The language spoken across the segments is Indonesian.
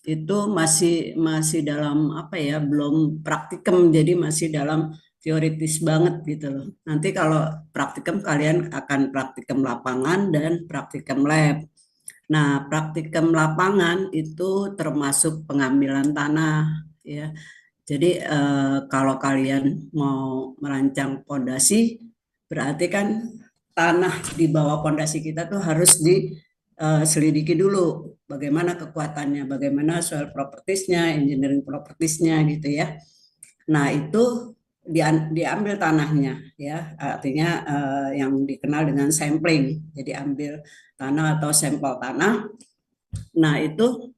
itu masih dalam apa ya, belum praktikum, jadi masih dalam teoritis banget gitu loh. Nanti kalau praktikum kalian akan praktikum lapangan dan praktikum lab. Nah, praktikum lapangan itu termasuk pengambilan tanah ya. Jadi kalau kalian mau merancang pondasi, berarti kan tanah di bawah pondasi kita tuh harus diselidiki dulu bagaimana kekuatannya, bagaimana soil propertiesnya, engineering propertiesnya gitu ya. Nah itu diambil tanahnya ya, artinya yang dikenal dengan sampling. Jadi ambil tanah atau sampel tanah. Nah itu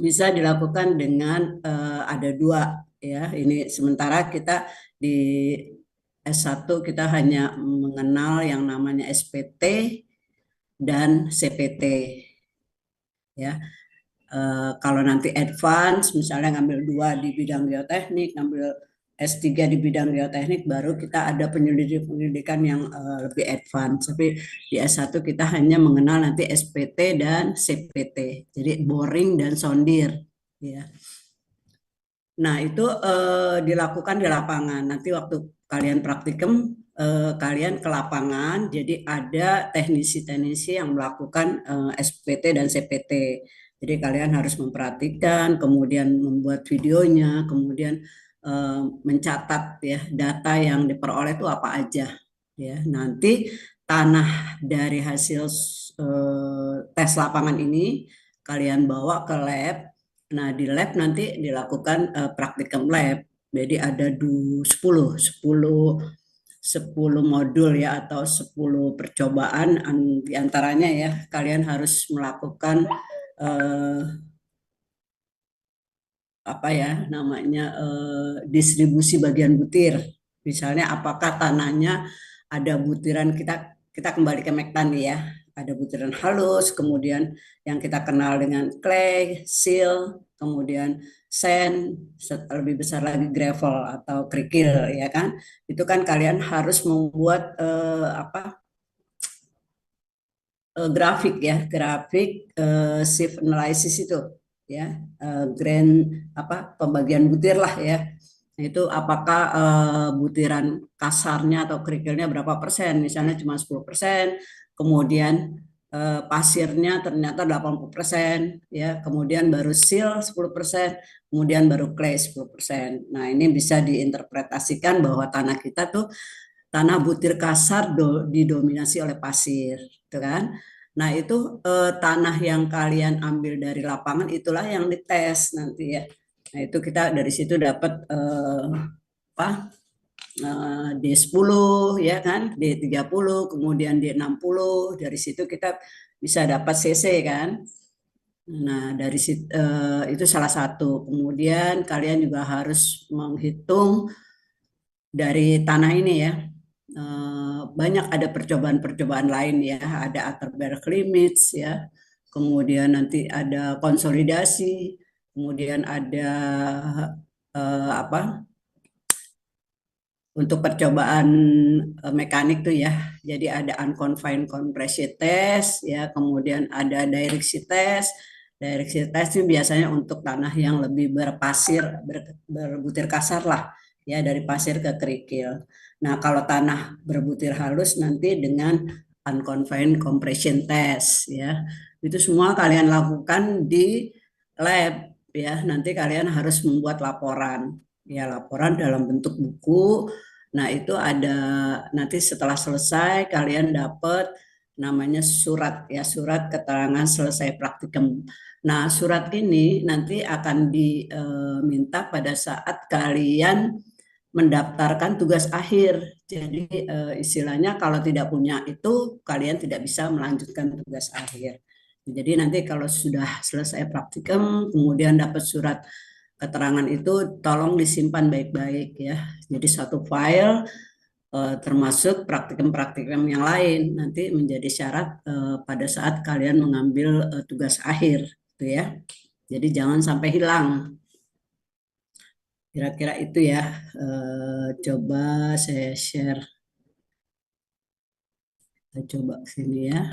bisa dilakukan dengan ada dua ya. Ini sementara kita di S1 kita hanya mengenal yang namanya SPT dan CPT ya. Kalau nanti advance misalnya ngambil dua di bidang geoteknik, ngambil S3 di bidang geoteknik, baru kita ada penyelidikan yang lebih advance. Tapi di S1 kita hanya mengenal nanti SPT dan CPT. Jadi boring dan sondir ya. Nah, itu dilakukan di lapangan. Nanti waktu kalian praktikum, kalian ke lapangan, jadi ada teknisi-teknisi yang melakukan SPT dan CPT. Jadi kalian harus memperhatikan, kemudian membuat videonya, kemudian mencatat ya data yang diperoleh itu apa aja. Ya, nanti tanah dari hasil tes lapangan ini kalian bawa ke lab. Nah, di lab nanti dilakukan praktikum lab. Jadi ada 10 modul ya atau 10 percobaan, di antaranya ya kalian harus melakukan eh, apa ya namanya distribusi bagian butir. Misalnya apakah tanahnya ada butiran, kita kembali ke Mektan ya. Ada butiran halus, kemudian yang kita kenal dengan clay, sill, kemudian sand, lebih besar lagi gravel atau kerikil ya kan. Itu kan kalian harus membuat apa grafik ya, grafik shift analysis itu ya, grand apa pembagian butir lah ya. Nah, itu apakah butiran kasarnya atau kerikilnya berapa persen, misalnya cuma 10%, kemudian pasirnya ternyata 80% ya, kemudian baru sill 10%, kemudian baru clay 10%. Nah, ini bisa diinterpretasikan bahwa tanah kita tuh tanah butir kasar didominasi oleh pasir, gitu kan? Nah, itu tanah yang kalian ambil dari lapangan itulah yang dites nanti ya. Nah, itu kita dari situ dapat apa? D10 ya kan, D30, kemudian D60. Dari situ kita bisa dapat CC kan. Nah, dari situ itu salah satu. Kemudian kalian juga harus menghitung dari tanah ini ya. Banyak ada percobaan-percobaan lain ya, ada Atterberg limits ya, kemudian nanti ada konsolidasi, kemudian ada apa untuk percobaan mekanik tuh ya. Jadi ada unconfined compression test ya, kemudian ada direction test. Direction test itu biasanya untuk tanah yang lebih berpasir, berbutir kasar lah ya, dari pasir ke kerikil. Nah, kalau tanah berbutir halus nanti dengan unconfined compression test ya. Itu semua kalian lakukan di lab ya. Nanti kalian harus membuat laporan. Ya, laporan dalam bentuk buku. Nah, itu ada nanti setelah selesai kalian dapat namanya surat ya, surat keterangan selesai praktikum. Nah, surat ini nanti akan diminta pada saat kalian mendaftarkan tugas akhir. Jadi istilahnya kalau tidak punya itu kalian tidak bisa melanjutkan tugas akhir. Jadi nanti kalau sudah selesai praktikum kemudian dapat surat keterangan itu, tolong disimpan baik-baik ya. Jadi satu file termasuk praktikum-praktikum yang lain nanti menjadi syarat pada saat kalian mengambil tugas akhir gitu ya. Jadi jangan sampai hilang. Kira-kira itu ya. Coba saya share. Kita coba sini ya.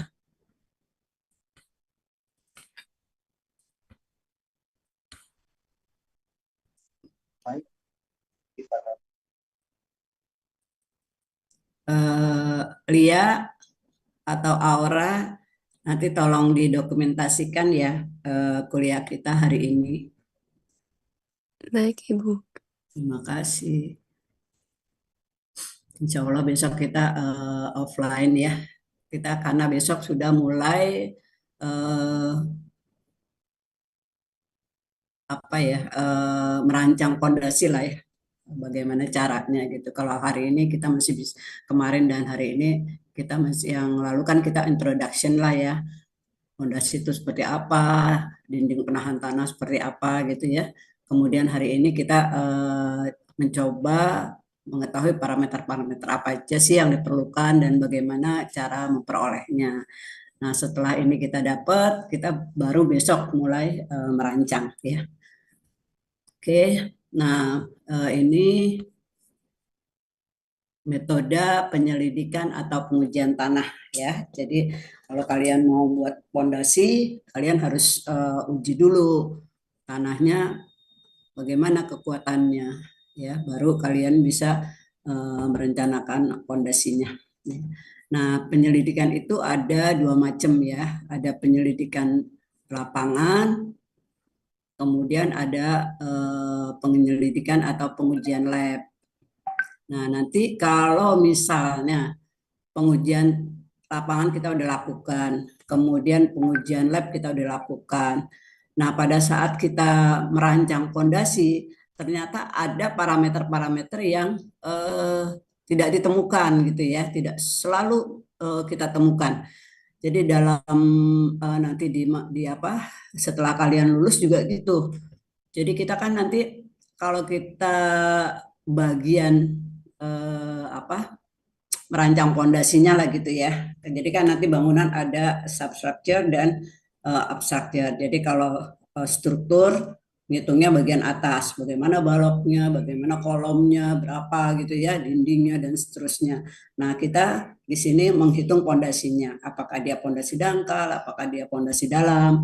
Lia atau Aura, nanti tolong didokumentasikan ya kuliah kita hari ini. Baik, Ibu. Terima kasih. Insya Allah besok kita offline ya. Kita karena besok sudah mulai eh, apa ya merancang pondasi lah ya. Bagaimana caranya gitu. Kalau hari ini kita masih bisa, kemarin dan hari ini kita masih yang lalu kan kita introduction lah ya. Pondasi itu seperti apa, dinding penahan tanah seperti apa gitu ya. Kemudian hari ini kita mencoba mengetahui parameter-parameter apa aja sih yang diperlukan dan bagaimana cara memperolehnya. Nah, setelah ini kita dapat, kita baru besok mulai merancang ya. Oke, nah ini metode penyelidikan atau pengujian tanah ya. Jadi kalau kalian mau buat pondasi, kalian harus uji dulu tanahnya bagaimana kekuatannya ya, baru kalian bisa merencanakan pondasinya. Nah, penyelidikan itu ada dua macam ya, ada penyelidikan lapangan, kemudian ada penyelidikan atau pengujian lab. Nah, nanti kalau misalnya pengujian lapangan kita udah lakukan, kemudian pengujian lab kita udah lakukan. Nah, pada saat kita merancang fondasi, ternyata ada parameter-parameter yang eh, tidak ditemukan gitu ya, tidak selalu kita temukan. Jadi dalam nanti di apa setelah kalian lulus juga gitu. Jadi kita kan nanti kalau kita bagian apa merancang pondasinya lah gitu ya. Jadi kan nanti bangunan ada substructure dan upstructure. Jadi kalau struktur ngitungnya bagian atas, bagaimana baloknya, bagaimana kolomnya, berapa gitu ya, dindingnya dan seterusnya. Nah, kita di sini menghitung pondasinya, apakah dia pondasi dangkal, apakah dia pondasi dalam.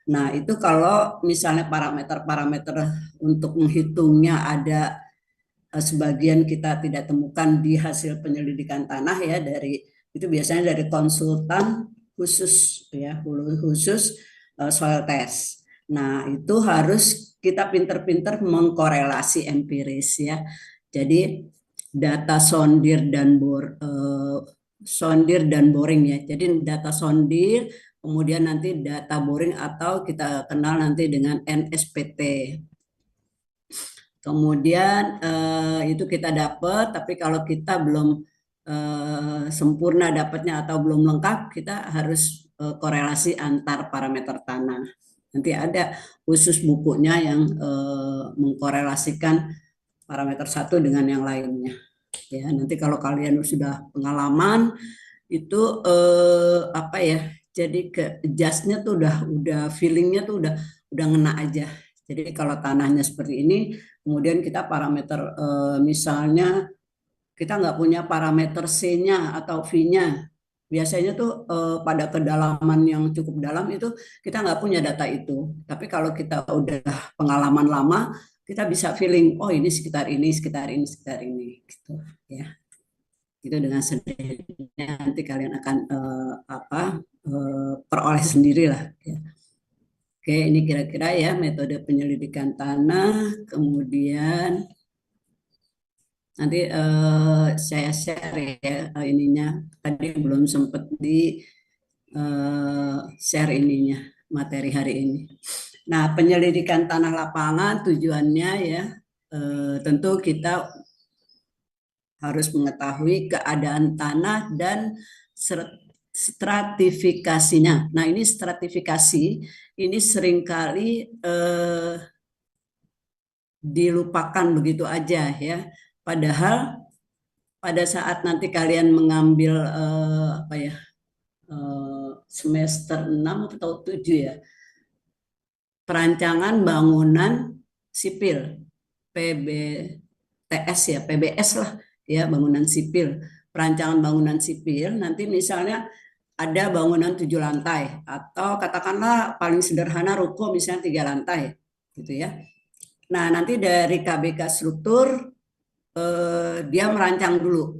Nah, itu kalau misalnya parameter-parameter untuk menghitungnya ada sebagian kita tidak temukan di hasil penyelidikan tanah ya dari itu biasanya dari konsultan khusus ya khusus soil test. Nah, itu harus kita pinter-pinter mengkorelasi empiris ya. Jadi data sondir dan boring ya. Jadi data sondir kemudian nanti data boring atau kita kenal nanti dengan NSPT. Kemudian itu kita dapat, tapi kalau kita belum sempurna dapatnya atau belum lengkap, kita harus korelasi antar parameter tanah. Nanti ada khusus bukunya yang mengkorelasikan parameter satu dengan yang lainnya. Ya, nanti kalau kalian sudah pengalaman itu apa ya? Jadi ke adjustnya tuh udah feelingnya tuh udah ngena aja. Jadi kalau tanahnya seperti ini, kemudian kita parameter misalnya kita nggak punya parameter C-nya atau V-nya. Biasanya tuh pada kedalaman yang cukup dalam itu kita nggak punya data itu. Tapi kalau kita udah pengalaman lama, kita bisa feeling, oh ini sekitar ini, sekitar ini, sekitar ini, gitu ya. Itu dengan sendirinya nanti kalian akan apa peroleh sendiri lah. Ya. Oke, ini kira-kira ya metode penyelidikan tanah. Kemudian nanti saya share ya ininya. Tadi belum sempat di share ininya materi hari ini. Nah, penyelidikan tanah lapangan tujuannya ya tentu kita harus mengetahui keadaan tanah dan stratifikasinya. Nah, ini stratifikasi ini seringkali dilupakan begitu aja ya. Padahal pada saat nanti kalian mengambil apa ya semester 6 atau 7 ya, perancangan bangunan sipil PBTS ya, PBS lah ya, bangunan sipil. Perancangan bangunan sipil nanti misalnya ada bangunan 7 lantai atau katakanlah paling sederhana ruko misalnya 3 lantai gitu ya. Nah, nanti dari KBK struktur dia merancang dulu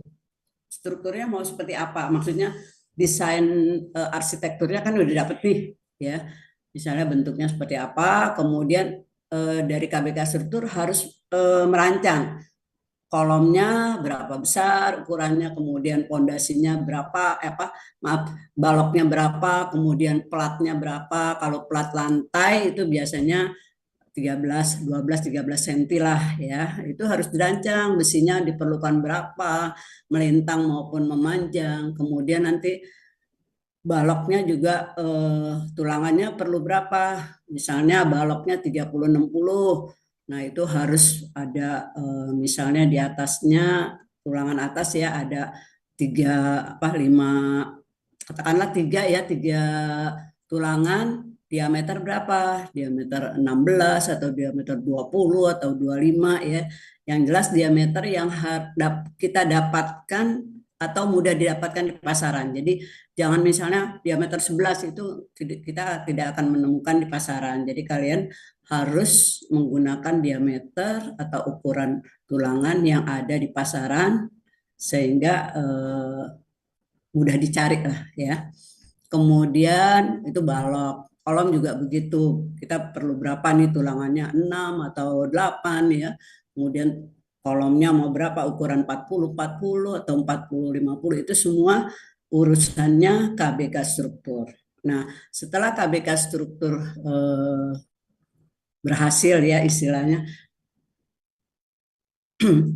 strukturnya mau seperti apa. Maksudnya desain arsitekturnya kan udah dapet nih, ya. Misalnya bentuknya seperti apa, kemudian dari KBK struktur harus merancang kolomnya berapa besar ukurannya, kemudian pondasinya berapa, maaf, baloknya berapa, kemudian platnya berapa. Kalau plat lantai itu biasanya 13, 12, 13 senti lah ya. Itu harus dirancang, besinya diperlukan berapa, melintang maupun memanjang. Kemudian nanti baloknya juga tulangannya perlu berapa. Misalnya baloknya 30, 60. Nah, itu harus ada misalnya di atasnya tulangan atas ya ada tiga lima, katakanlah tiga ya, tiga tulangan, diameter berapa? Diameter 16 atau diameter 20 atau 25 ya. Yang jelas diameter yang kita dapatkan atau mudah didapatkan di pasaran. Jadi jangan misalnya diameter 11 itu kita tidak akan menemukan di pasaran. Jadi kalian harus menggunakan diameter atau ukuran tulangan yang ada di pasaran sehingga mudah dicari lah ya. Kemudian itu balok. Kolom juga begitu. Kita perlu berapa nih tulangannya? 6 atau 8 ya. Kemudian kolomnya mau berapa? Ukuran 40, 40 atau 40, 50. Itu semua urusannya KBK struktur. Nah, setelah KBK struktur berhasil ya istilahnya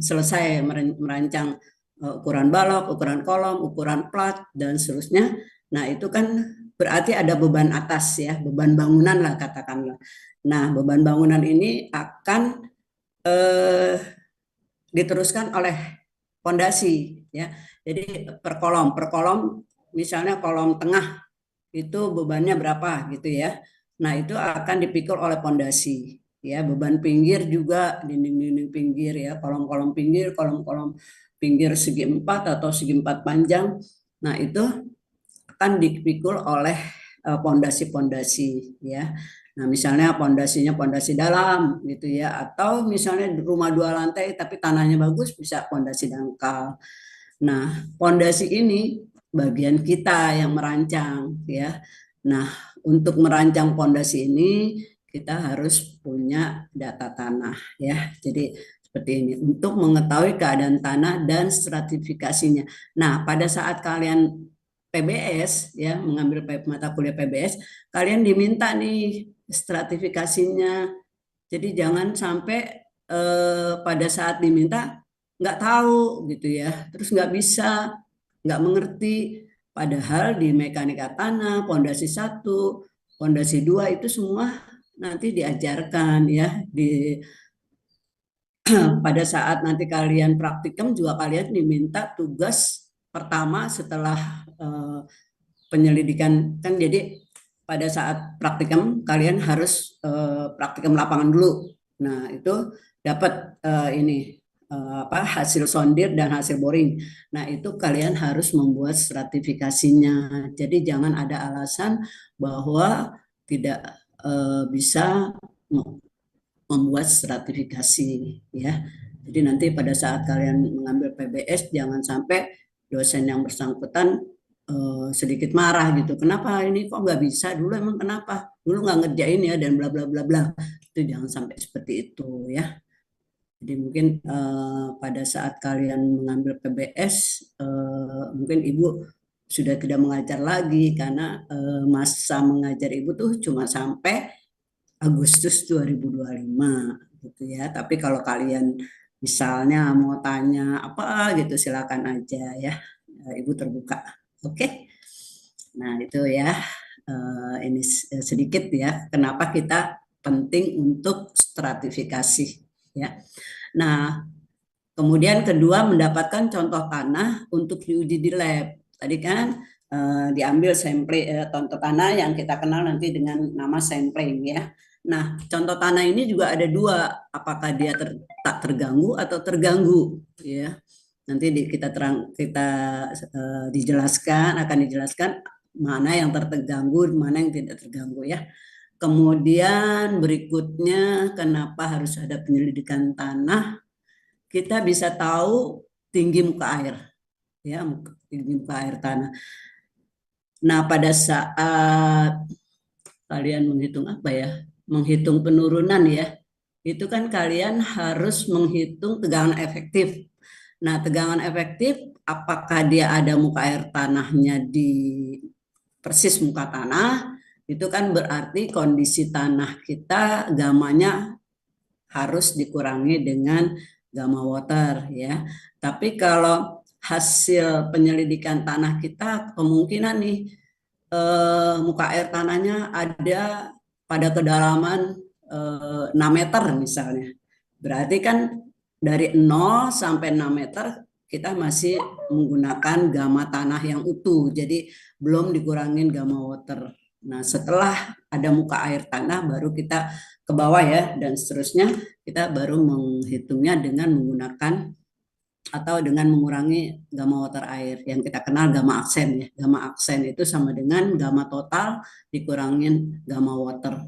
selesai merancang ukuran balok, ukuran kolom, ukuran plat, dan seterusnya. Nah, itu kan berarti ada beban atas ya, beban bangunan lah katakanlah. Nah, beban bangunan ini akan eh, diteruskan oleh pondasi ya. Jadi per kolom misalnya kolom tengah itu bebannya berapa gitu ya. Nah, itu akan dipikul oleh pondasi ya. Beban pinggir juga dinding-dinding pinggir ya, kolom-kolom pinggir, kolom-kolom pinggir segi 4 atau segi 4 panjang. Nah, itu akan dipikul oleh pondasi-pondasi ya. Nah, misalnya pondasinya pondasi dalam gitu ya, atau misalnya rumah 2 lantai tapi tanahnya bagus bisa pondasi dangkal. Nah, pondasi ini bagian kita yang merancang ya. Nah, untuk merancang pondasi ini kita harus punya data tanah ya. Jadi seperti ini untuk mengetahui keadaan tanah dan stratifikasinya. Nah, pada saat kalian PBS ya, mengambil mata kuliah PBS, kalian diminta nih stratifikasinya. Jadi jangan sampai pada saat diminta nggak tahu gitu ya, terus nggak bisa, nggak mengerti. Padahal di mekanika tanah, pondasi 1, pondasi 2 itu semua nanti diajarkan ya di pada saat nanti kalian praktikum juga kalian diminta tugas pertama setelah penyelidikan kan. Jadi pada saat praktikum kalian harus praktikum lapangan dulu. Nah, itu dapat ini hasil sondir dan hasil boring. Nah, itu kalian harus membuat stratifikasinya. Jadi jangan ada alasan bahwa tidak bisa membuat stratifikasi ya. Jadi nanti pada saat kalian mengambil PBS jangan sampai dosen yang bersangkutan sedikit marah gitu. Kenapa ini kok nggak bisa? Dulu emang kenapa? Dulu nggak ngerjain ya dan bla bla bla bla. Itu jangan sampai seperti itu ya. Jadi mungkin pada saat kalian mengambil PBS mungkin ibu sudah tidak mengajar lagi karena masa mengajar ibu tuh cuma sampai Agustus 2025 gitu ya. Tapi kalau kalian misalnya mau tanya apa gitu silakan aja ya. Ibu terbuka. Oke. Nah, itu ya. Ini sedikit ya kenapa kita penting untuk stratifikasi ya. Nah, kemudian kedua mendapatkan contoh tanah untuk diuji di lab. Tadi kan diambil sampling contoh tanah yang kita kenal nanti dengan nama sampling ya. Nah, contoh tanah ini juga ada dua, apakah dia tak terganggu atau terganggu ya. Nanti kita akan dijelaskan mana yang terganggu, mana yang tidak terganggu ya. Kemudian berikutnya kenapa harus ada penyelidikan tanah? kita bisa tahu tinggi muka air, ya, tinggi muka air tanah. Nah, pada saat kalian menghitung apa ya? Menghitung penurunan ya. Itu kan kalian harus menghitung tegangan efektif. Nah, tegangan efektif apakah dia ada muka air tanahnya di persis muka tanah, itu kan berarti kondisi tanah kita gamanya harus dikurangi dengan gamma water ya. Tapi kalau hasil penyelidikan tanah kita kemungkinan nih muka air tanahnya ada pada kedalaman 6 meter misalnya. Berarti kan dari 0 sampai 6 meter kita masih menggunakan gamma tanah yang utuh. Jadi belum dikurangin gamma water. Nah, setelah ada muka air tanah baru kita ke bawah ya dan seterusnya kita baru menghitungnya dengan menggunakan atau dengan mengurangi gamma water air yang kita kenal gamma aksen ya. Gamma aksen itu sama dengan gamma total dikurangin gamma water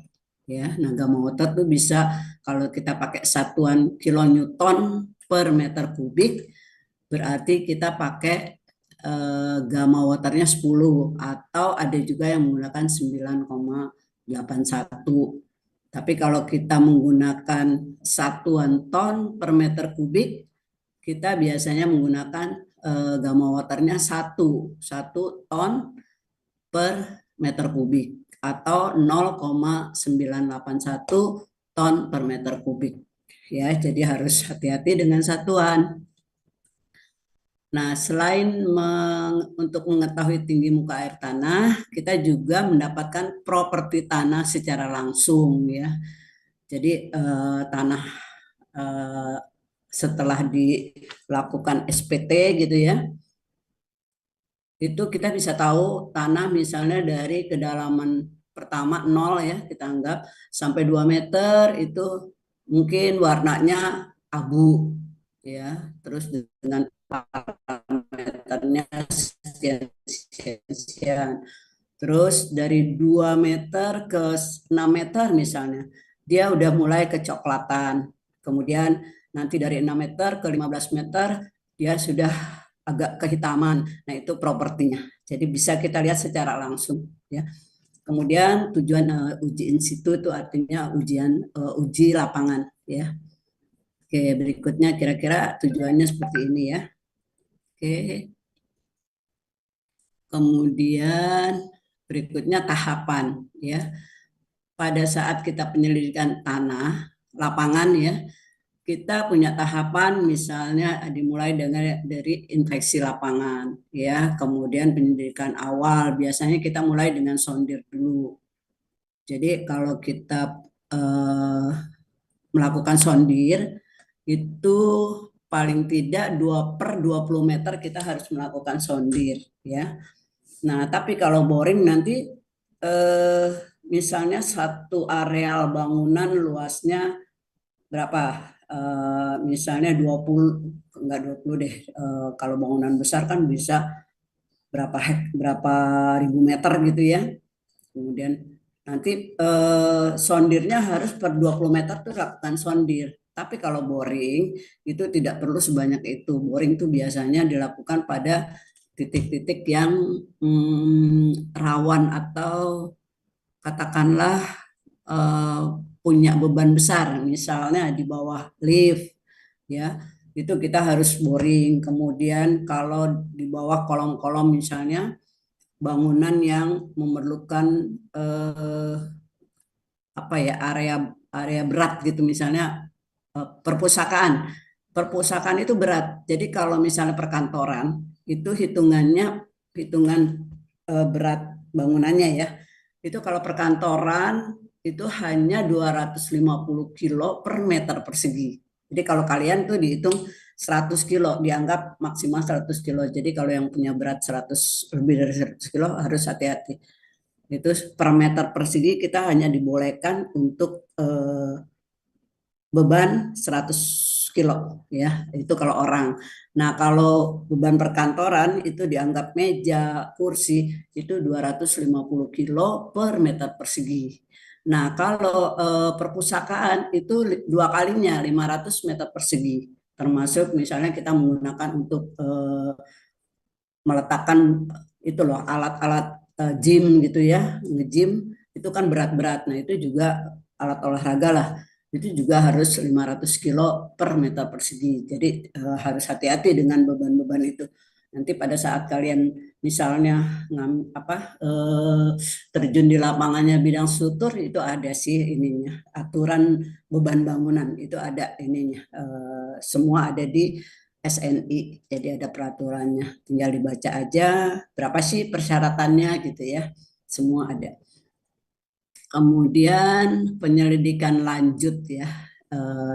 ya. Nah, gamma water tuh bisa kalau kita pakai satuan kilonewton per meter kubik berarti kita pakai gamma waternya 10 atau ada juga yang menggunakan 9,81. Tapi kalau kita menggunakan satuan ton per meter kubik kita biasanya menggunakan gamma waternya satu ton per meter kubik atau 0,981 ton per meter kubik ya. Jadi harus hati-hati dengan satuan. Nah, selain untuk mengetahui tinggi muka air tanah, kita juga mendapatkan properti tanah secara langsung ya. Jadi tanah eh, setelah dilakukan SPT gitu ya, itu kita bisa tahu tanah misalnya dari kedalaman pertama 0 ya, kita anggap sampai 2 meter itu mungkin warnanya abu ya, terus dengan parameternya sekian. Terus dari 2 meter ke 6 meter misalnya, dia udah mulai kecoklatan. Kemudian nanti dari 6 meter ke 15 meter, dia sudah agak kehitaman. Nah, itu propertinya. Jadi bisa kita lihat secara langsung ya. Kemudian tujuan uji in situ itu artinya uji lapangan ya. Oke, berikutnya kira-kira tujuannya seperti ini ya. Oke. Kemudian berikutnya tahapan ya. Pada saat kita penyelidikan tanah lapangan ya, kita punya tahapan misalnya dimulai dari infeksi lapangan ya, kemudian penyelidikan awal biasanya kita mulai dengan sondir dulu. Jadi kalau kita eh, melakukan sondir itu paling tidak 2/20 meter kita harus melakukan sondir ya. Nah, tapi kalau boring nanti eh, misalnya satu areal bangunan luasnya berapa? Misalnya 20, enggak 20 deh. Kalau bangunan besar kan bisa berapa ribu meter gitu ya. Kemudian nanti sondirnya harus per 20 meter tuh lakukan sondir. Tapi kalau boring itu tidak perlu sebanyak itu. Boring itu biasanya dilakukan pada titik-titik yang rawan atau katakanlah eh, punya beban besar, misalnya di bawah lift, ya itu kita harus boring. Kemudian kalau di bawah kolom-kolom misalnya bangunan yang memerlukan eh, apa ya area area berat gitu, misalnya perpustakaan. Perpustakaan itu berat. Jadi kalau misalnya perkantoran itu hitungan berat bangunannya ya. Itu kalau perkantoran itu hanya 250 kilo per meter persegi. Jadi kalau kalian tuh dihitung 100 kilo, dianggap maksimal 100 kilo. Jadi kalau yang punya berat 100 lebih dari 100 kilo harus hati-hati. Itu per meter persegi kita hanya dibolehkan untuk beban 100 kilo ya, itu kalau orang. Nah, kalau beban perkantoran itu dianggap meja, kursi itu 250 kilo per meter persegi. Nah, kalau perpustakaan itu dua kalinya 500 meter persegi. termasuk misalnya kita menggunakan untuk meletakkan itu loh alat-alat gym gitu ya, nge-gym itu kan berat-berat. Nah, itu juga alat olahraga lah. Itu juga harus 500 kilo per meter persegi. Jadi harus hati-hati dengan beban-beban itu. Nanti pada saat kalian misalnya apa terjun di lapangannya bidang struktur itu ada sih ininya aturan beban bangunan itu ada ininya semua ada di SNI. Jadi ada peraturannya. Tinggal dibaca aja berapa sih persyaratannya gitu ya. Semua ada. Kemudian penyelidikan lanjut ya.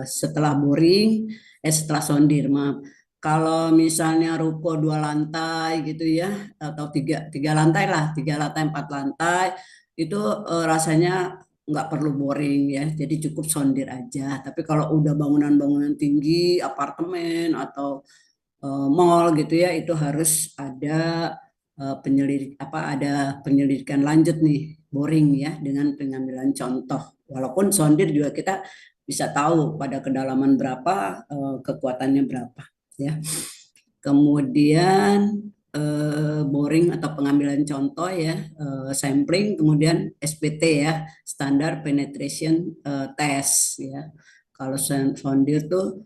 Setelah boring, setelah sondir, maaf. Kalau misalnya ruko 2 lantai gitu ya, atau tiga lantai lah, 3 lantai, 4 lantai, itu rasanya nggak perlu boring ya, jadi cukup sondir aja. Tapi kalau udah bangunan-bangunan tinggi, apartemen atau mall gitu ya itu harus ada penyelidik apa ada penyelidikan lanjut nih boring ya dengan pengambilan contoh walaupun sondir juga kita bisa tahu pada kedalaman berapa kekuatannya berapa ya kemudian boring atau pengambilan contoh ya sampling kemudian SPT ya standar penetration test ya kalau sondir tuh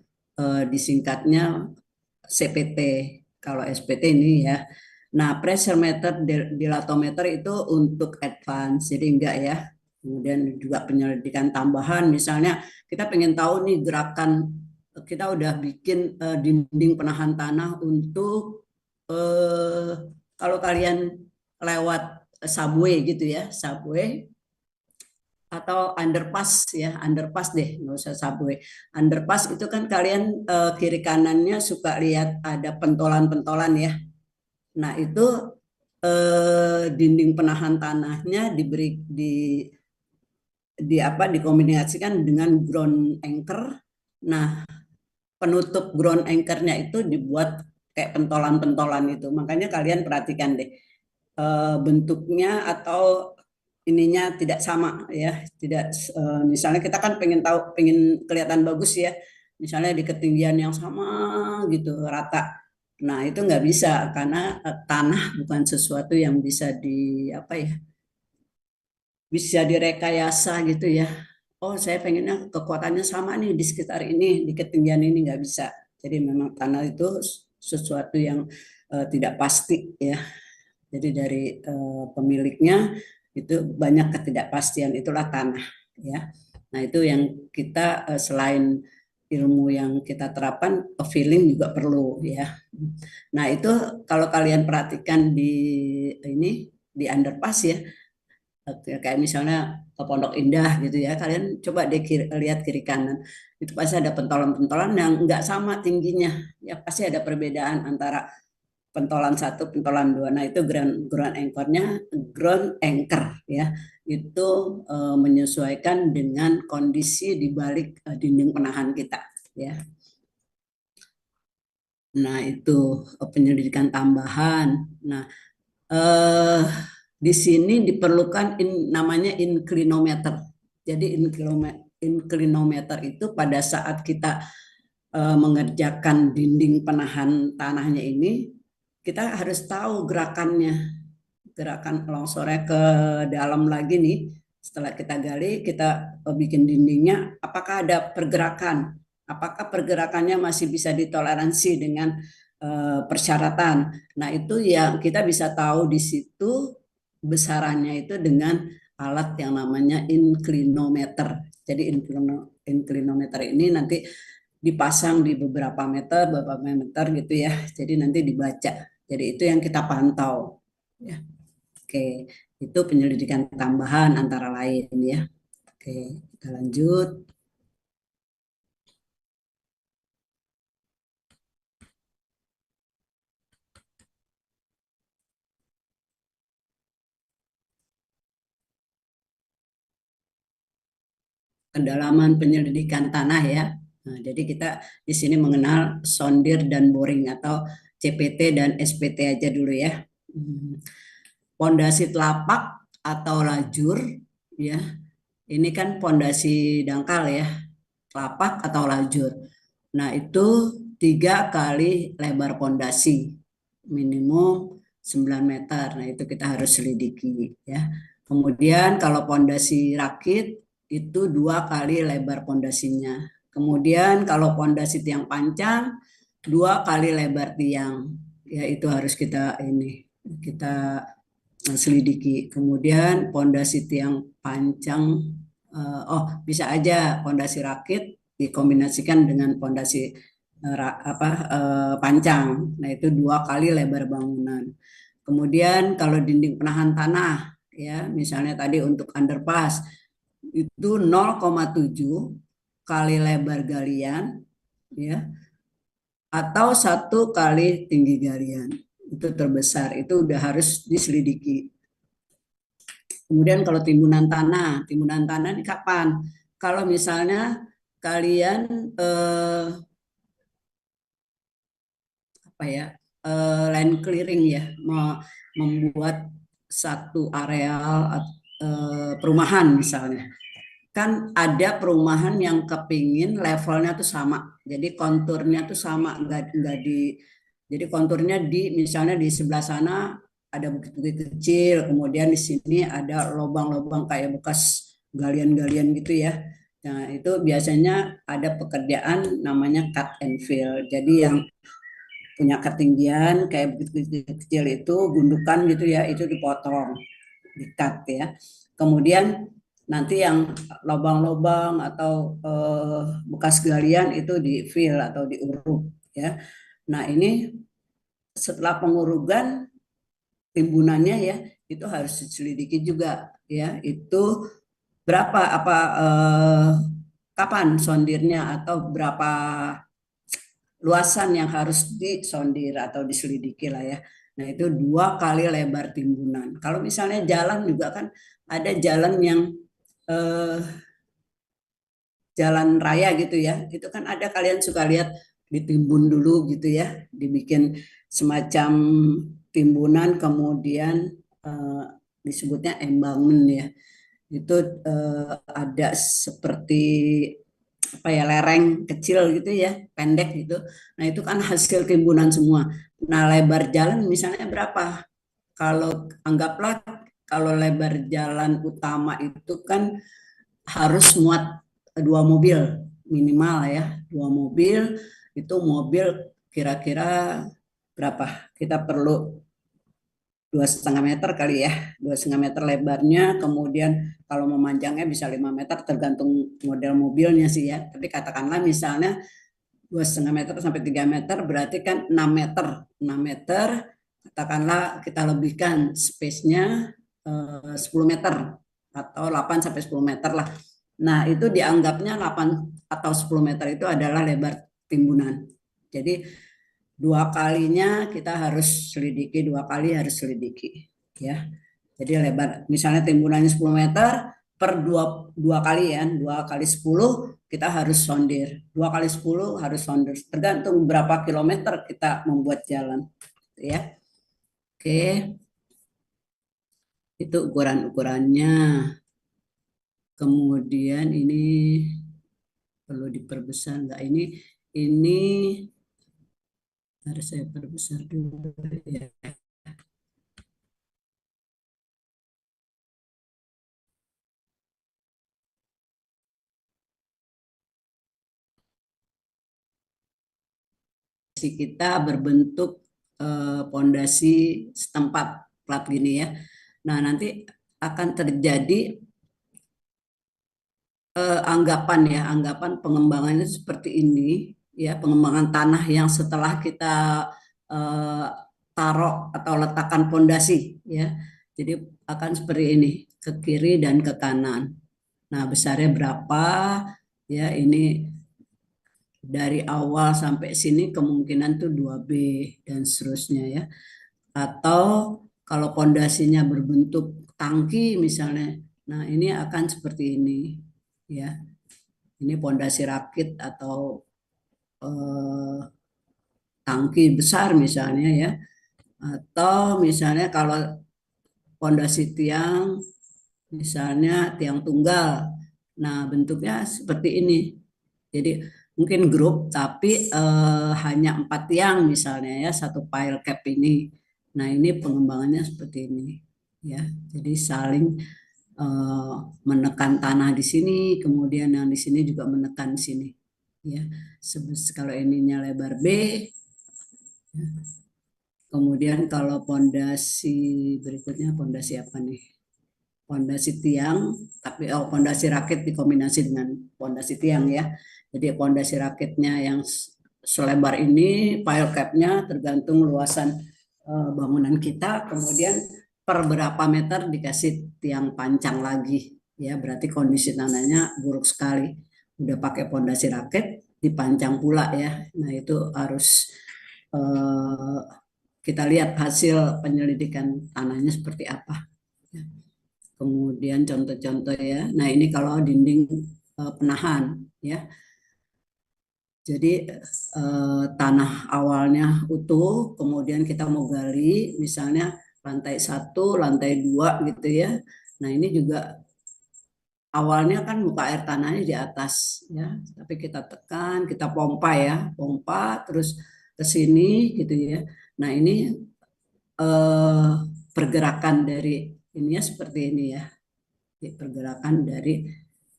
disingkatnya CPT. Kalau SPT ini ya. Nah, pressure meter, dilatometer itu untuk advance, jadi enggak ya. Kemudian juga penyelidikan tambahan, misalnya kita pengen tahu nih gerakan, kita udah bikin dinding penahan tanah untuk eh, kalau kalian lewat subway gitu ya, subway atau underpass ya, underpass deh, nggak usah subway. Underpass itu kan kalian kiri kanannya suka lihat ada pentolan-pentolan ya. Nah, itu dinding penahan tanahnya di apa dikombinasikan dengan ground anchor. Nah, penutup ground anchornya itu dibuat kayak pentolan-pentolan itu. Makanya kalian perhatikan deh bentuknya atau ininya tidak sama ya tidak misalnya kita kan pengen tahu pengen kelihatan bagus ya misalnya di ketinggian yang sama gitu rata nah itu nggak bisa karena tanah bukan sesuatu yang bisa di apa ya bisa direkayasa gitu ya oh saya pengennya kekuatannya sama nih di sekitar ini di ketinggian ini nggak bisa jadi memang tanah itu sesuatu yang tidak pasti ya jadi dari pemiliknya itu banyak ketidakpastian itulah tanah ya. Nah, itu yang kita selain ilmu yang kita terapkan feeling juga perlu ya. Nah, itu kalau kalian perhatikan di ini di underpass ya kayak misalnya ke Pondok Indah gitu ya kalian coba deh lihat kiri kanan itu pasti ada pentolan-pentolan yang nggak sama tingginya ya pasti ada perbedaan antara pentolan satu, pentolan dua. Nah itu ground anchornya, ground anchor ya, itu menyesuaikan dengan kondisi di balik dinding penahan kita ya. Nah itu penyelidikan tambahan. Nah eh, di sini diperlukan namanya inclinometer. Jadi inclinometer itu pada saat kita mengerjakan dinding penahan tanahnya ini, kita harus tahu gerakannya, gerakan longsornya ke dalam lagi nih. Setelah kita gali, kita bikin dindingnya, apakah ada pergerakan? Apakah pergerakannya masih bisa ditoleransi dengan persyaratan? Nah, itu yang kita bisa tahu di situ besarannya itu dengan alat yang namanya inclinometer. Jadi inclinometer ini nanti dipasang di beberapa meter gitu ya. Jadi nanti dibaca. Jadi itu yang kita pantau. Ya. Oke, itu penyelidikan tambahan antara lain ya. Oke, kita lanjut. Kedalaman penyelidikan tanah ya. Nah, jadi kita di sini mengenal sondir dan boring atau CPT dan SPT aja dulu ya. Pondasi telapak atau lajur ya. Ini kan pondasi dangkal ya, telapak atau lajur. Nah, itu 3 kali lebar pondasi minimum 9 meter. Nah, itu kita harus selidiki ya. Kemudian kalau pondasi rakit itu 2 kali lebar pondasinya. Kemudian kalau pondasi tiang pancang 2 kali lebar tiang. Ya, itu harus kita selidiki. Kemudian pondasi tiang pancang, bisa aja pondasi rakit dikombinasikan dengan pondasi pancang. Nah, itu 2 kali lebar bangunan. Kemudian kalau dinding penahan tanah, ya, misalnya tadi untuk underpass itu 0,7 kali lebar galian, ya, atau 1 kali tinggi galian. Itu terbesar, itu udah harus diselidiki. Kemudian kalau timbunan tanah ini kapan? Kalau misalnya kalian apa ya, land clearing ya, membuat satu areal perumahan misalnya. Kan ada perumahan yang kepingin levelnya tuh sama, jadi konturnya tuh sama, nggak di, jadi konturnya di misalnya di sebelah sana ada bukit-bukit kecil, kemudian di sini ada lubang-lubang kayak bekas galian-galian gitu ya. Nah, itu biasanya ada pekerjaan namanya cut and fill. Jadi yang punya ketinggian kayak bukit-bukit kecil itu gundukan gitu ya, itu dipotong, di-cut ya. Kemudian nanti yang lubang-lubang atau bekas galian itu di fill atau diuruk ya. Nah, ini setelah pengurugan timbunannya ya, itu harus diselidiki juga ya. Itu berapa kapan sondirnya atau berapa luasan yang harus disondir atau diselidiki lah ya. Nah, itu 2 kali lebar timbunan. Kalau misalnya jalan juga kan ada jalan yang eh, jalan raya gitu ya. Itu kan ada, kalian suka lihat ditimbun dulu gitu ya, dibikin semacam timbunan kemudian eh, disebutnya embangan ya. Itu ada seperti apa ya, lereng kecil gitu ya, pendek gitu. Nah, itu kan hasil timbunan semua. Nah, lebar jalan misalnya berapa? Kalau anggaplah kalau lebar jalan utama itu kan harus muat 2 mobil minimal ya, 2 mobil. Itu mobil kira-kira berapa? Kita perlu 2,5 meter kali ya, 2,5 meter lebarnya. Kemudian kalau memanjangnya bisa 5 meter, tergantung model mobilnya sih ya. Tapi katakanlah misalnya 2,5 meter sampai 3 meter, berarti kan 6 meter. 6 meter, katakanlah kita lebihkan space-nya 10 meter atau 8 sampai 10 meter lah. Nah, itu dianggapnya 8 atau 10 meter itu adalah lebar timbunan. Jadi 2 kalinya kita harus selidiki, 2 kali harus selidiki ya. Jadi lebar misalnya timbunannya 10 meter per dua kali ya, 2 kali 10 kita harus sondir, 2 kali 10 harus sondir, tergantung berapa kilometer kita membuat jalan ya. Oke, itu ukuran-ukurannya. Kemudian ini perlu diperbesar nggak, ini harus saya perbesar dulu ya. Kita berbentuk pondasi setempat plat gini ya. Nah, nanti akan terjadi anggapan pengembangannya seperti ini ya, pengembangan tanah yang setelah kita eh, taruh atau letakkan pondasi ya. Jadi akan seperti ini, ke kiri dan ke kanan. Nah, besarnya berapa ya, ini dari awal sampai sini kemungkinan tuh 2B dan seterusnya ya. Atau kalau pondasinya berbentuk tangki misalnya, nah ini akan seperti ini ya. Ini pondasi rakit atau eh, tangki besar misalnya ya. Atau misalnya kalau pondasi tiang, misalnya tiang tunggal. Nah, bentuknya seperti ini. Jadi mungkin grup tapi hanya 4 tiang misalnya ya satu pile cap ini. Nah ini pengembangannya seperti ini ya. Jadi saling eh, menekan tanah di sini, kemudian yang di sini juga menekan di sini ya. Kalau ininya lebar B, kemudian kalau pondasi berikutnya pondasi apa nih? Pondasi tiang, tapi pondasi rakit dikombinasi dengan pondasi tiang ya. Jadi pondasi rakitnya yang selebar ini, pile capnya tergantung luasan bangunan kita, kemudian per berapa meter dikasih tiang pancang lagi. Ya, berarti kondisi tanahnya buruk sekali. Udah pakai pondasi rakit, dipancang pula ya. Nah, itu harus eh, kita lihat hasil penyelidikan tanahnya seperti apa. Kemudian contoh-contoh ya. Nah, ini kalau dinding penahan ya. Jadi tanah awalnya utuh, kemudian kita mau gali, misalnya lantai 1, lantai 2 gitu ya. Nah, ini juga awalnya kan muka air tanahnya di atas ya, tapi kita tekan, kita pompa ya, pompa terus ke sini gitu ya. Nah, ini eh, pergerakan dari ininya seperti ini ya, pergerakan dari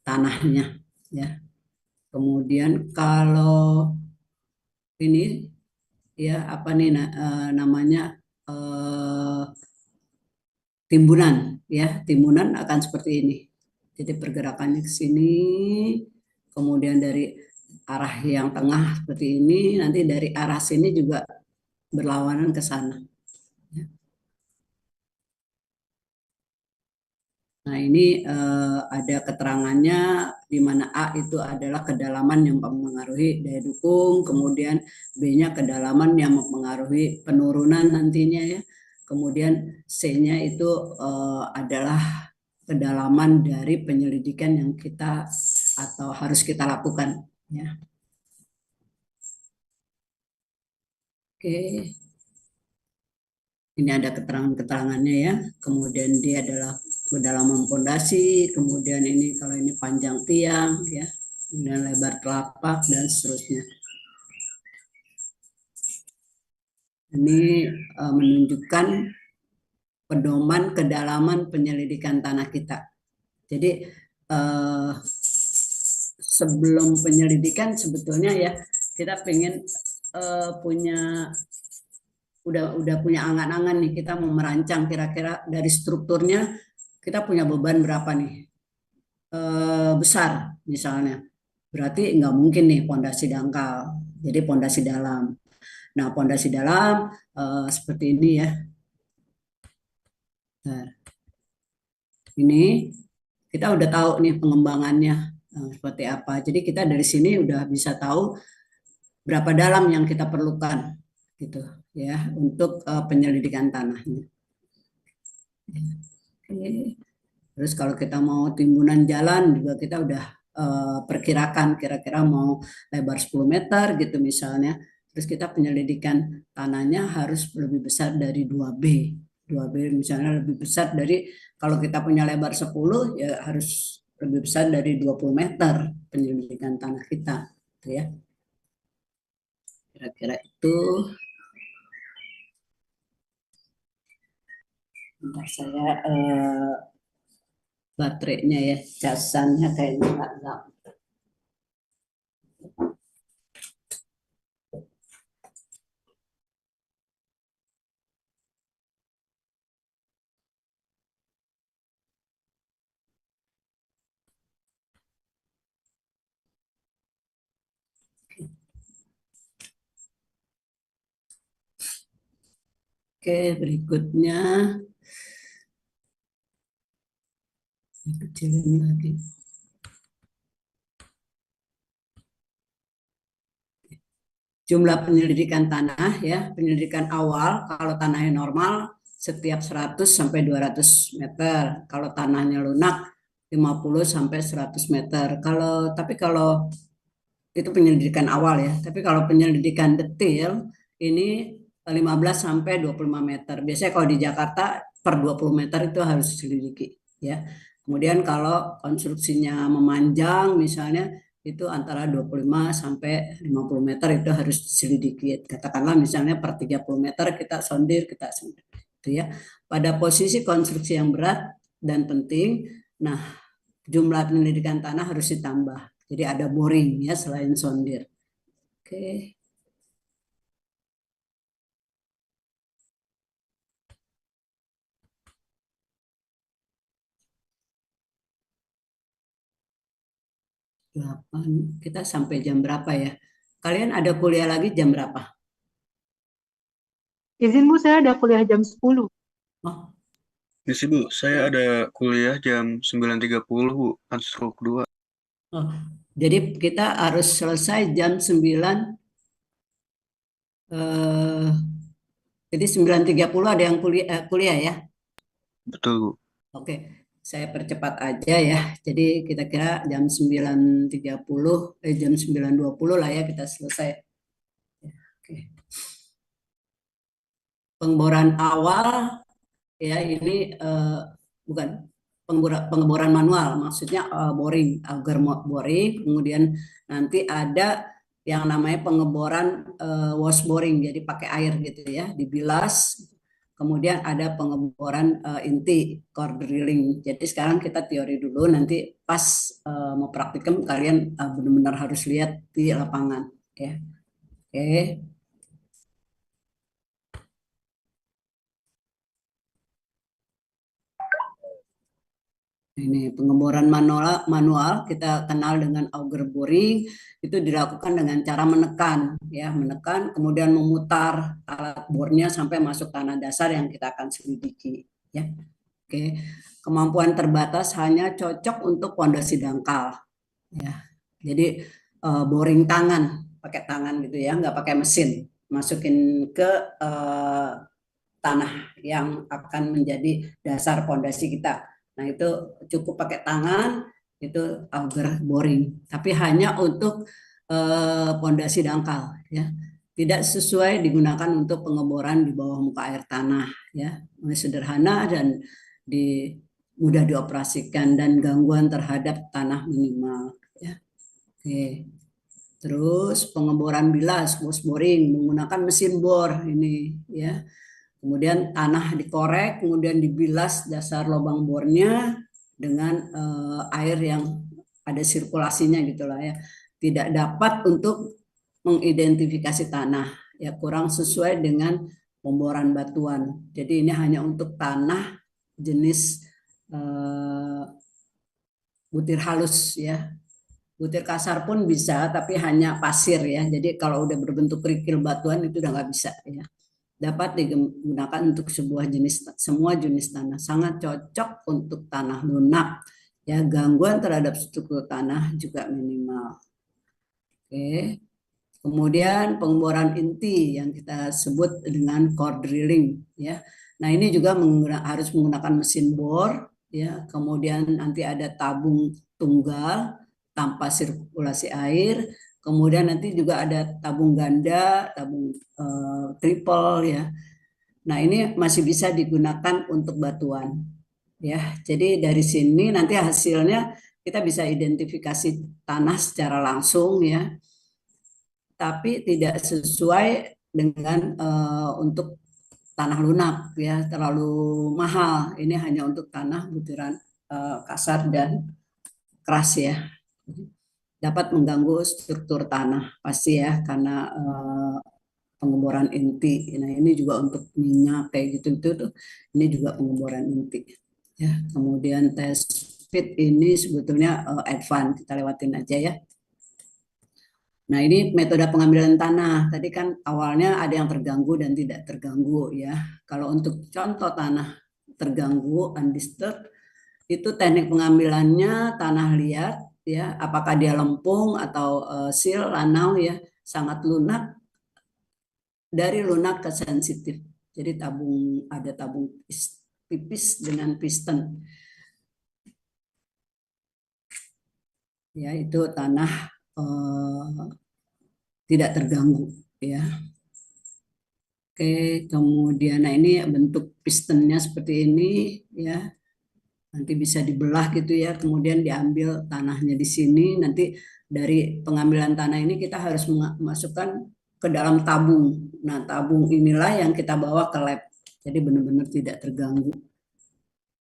tanahnya ya. Kemudian kalau ini ya apa nih namanya eh, timbunan ya, timbunan akan seperti ini. Jadi pergerakannya ke sini, kemudian dari arah yang tengah seperti ini, nanti dari arah sini juga berlawanan ke sana. Nah, ini ada keterangannya di mana A itu adalah kedalaman yang mempengaruhi daya dukung, kemudian B-nya kedalaman yang mempengaruhi penurunan nantinya ya. Kemudian C-nya itu adalah kedalaman dari penyelidikan yang kita atau harus kita lakukan ya. Oke. Ini ada keterangan-keterangannya ya. Kemudian dia adalah kedalaman pondasi, kemudian ini kalau ini panjang tiang ya, kemudian lebar telapak dan seterusnya. Ini menunjukkan pedoman kedalaman penyelidikan tanah kita. Jadi sebelum penyelidikan sebetulnya ya kita pengen punya udah punya angan-angan nih, kita mau merancang kira-kira dari strukturnya kita punya beban berapa nih, besar misalnya, berarti nggak mungkin nih pondasi dangkal, jadi pondasi dalam. Nah, pondasi dalam seperti ini ya. Nah, ini kita udah tahu nih pengembangannya seperti apa, jadi kita dari sini udah bisa tahu berapa dalam yang kita perlukan gitu ya untuk penyelidikan tanahnya. Oke. Terus kalau kita mau timbunan jalan juga kita udah perkirakan kira-kira mau lebar 10 meter gitu misalnya. Terus kita penyelidikan tanahnya harus lebih besar dari 2B. 2B misalnya lebih besar dari, kalau kita punya lebar 10 ya harus lebih besar dari 20 meter penyelidikan tanah kita gitu ya. Kira-kira itu. Bentar saya baterainya ya, casannya kayaknya nggak. Oke, berikutnya kecilin lagi. Jumlah penyelidikan tanah ya, penyelidikan awal kalau tanahnya normal setiap 100 sampai 200 meter. Kalau tanahnya lunak 50 sampai 100 meter. Kalau itu penyelidikan awal ya. Tapi kalau penyelidikan detail ini 15 sampai 25 meter. Biasanya kalau di Jakarta per 20 meter itu harus diselidiki ya. Kemudian kalau konstruksinya memanjang misalnya itu antara 25 sampai 50 meter itu harus diselidiki. Katakanlah misalnya per 30 meter kita sondir, itu ya. Pada posisi konstruksi yang berat dan penting, nah jumlah penyelidikan tanah harus ditambah. Jadi ada boring ya selain sondir. Oke. 8, kita sampai jam berapa ya? Kalian ada kuliah lagi jam berapa? Izin Bu, saya ada kuliah jam 10. Oh, Ya sih Bu, saya ada kuliah jam 9.30 Bu, Anstruk 2. oh. Jadi kita harus selesai jam 9, eh, jadi 9.30 ada yang kuliah ya. Betul Bu. Oke, saya percepat aja ya. Jadi kita kira jam 9.30, jam 9.20 lah ya kita selesai. Oke. Pengeboran awal ya ini bukan pengeboran manual, maksudnya boring, auger boring, kemudian nanti ada yang namanya pengeboran wash boring, jadi pakai air gitu ya, dibilas. Kemudian ada pengeboran inti, core drilling. Jadi sekarang kita teori dulu, nanti pas mau praktikum kalian benar-benar harus lihat di lapangan ya. Oke. Ini pengeboran manual kita kenal dengan auger boring, itu dilakukan dengan cara menekan ya, menekan kemudian memutar alat bornya sampai masuk tanah dasar yang kita akan selidiki ya. Oke. Kemampuan terbatas hanya cocok untuk pondasi dangkal ya. Jadi boring tangan, pakai tangan gitu ya, nggak pakai mesin. Masukin ke eh, tanah yang akan menjadi dasar pondasi kita. Nah, itu cukup pakai tangan, itu auger boring. Tapi hanya untuk pondasi dangkal ya. Tidak sesuai digunakan untuk pengeboran di bawah muka air tanah ya. Sederhana dan di mudah dioperasikan dan gangguan terhadap tanah minimal ya. Oke. Terus pengeboran bilas, wash boring menggunakan mesin bor ini ya. Kemudian tanah dikorek, kemudian dibilas dasar lubang bornya dengan air yang ada sirkulasinya gitulah ya. Tidak dapat untuk mengidentifikasi tanah, ya kurang sesuai dengan pemboran batuan. Jadi ini hanya untuk tanah jenis eh, butir halus ya. Butir kasar pun bisa, tapi hanya pasir ya. Jadi kalau udah berbentuk kerikil batuan itu udah nggak bisa ya. Dapat digunakan untuk semua jenis tanah. Sangat cocok untuk tanah lunak. Ya, gangguan terhadap struktur tanah juga minimal. Oke. Kemudian pengeboran inti yang kita sebut dengan core drilling ya. Nah, ini juga harus menggunakan mesin bor ya. Kemudian nanti ada tabung tunggal tanpa sirkulasi air. Kemudian nanti juga ada tabung ganda, tabung triple ya. Nah, ini masih bisa digunakan untuk batuan. Ya, jadi dari sini nanti hasilnya kita bisa identifikasi tanah secara langsung ya, tapi tidak sesuai dengan untuk tanah lunak ya, terlalu mahal. Ini hanya untuk tanah butiran kasar dan keras ya. Dapat mengganggu struktur tanah pasti ya karena pengeboran inti. Nah, ini juga untuk minyak kayak gitu itu tuh. Ini juga pengeboran inti. Ya, kemudian tes fit ini sebetulnya advance, kita lewatin aja ya. Nah, ini metode pengambilan tanah. Tadi kan awalnya ada yang terganggu dan tidak terganggu ya. Kalau untuk contoh tanah terganggu undisturbed itu teknik pengambilannya tanah liat ya, apakah dia lempung atau sil lanau ya, sangat lunak, dari lunak ke sensitif. Jadi ada tabung tipis dengan piston. Ya, itu tanah tidak terganggu ya. Oke, kemudian nah ini bentuk pistonnya seperti ini ya. nanti bisa dibelah gitu ya, kemudian diambil tanahnya di sini. Nanti dari pengambilan tanah ini kita harus masukkan ke dalam tabung. Nah, tabung inilah yang kita bawa ke lab. Jadi benar-benar tidak terganggu.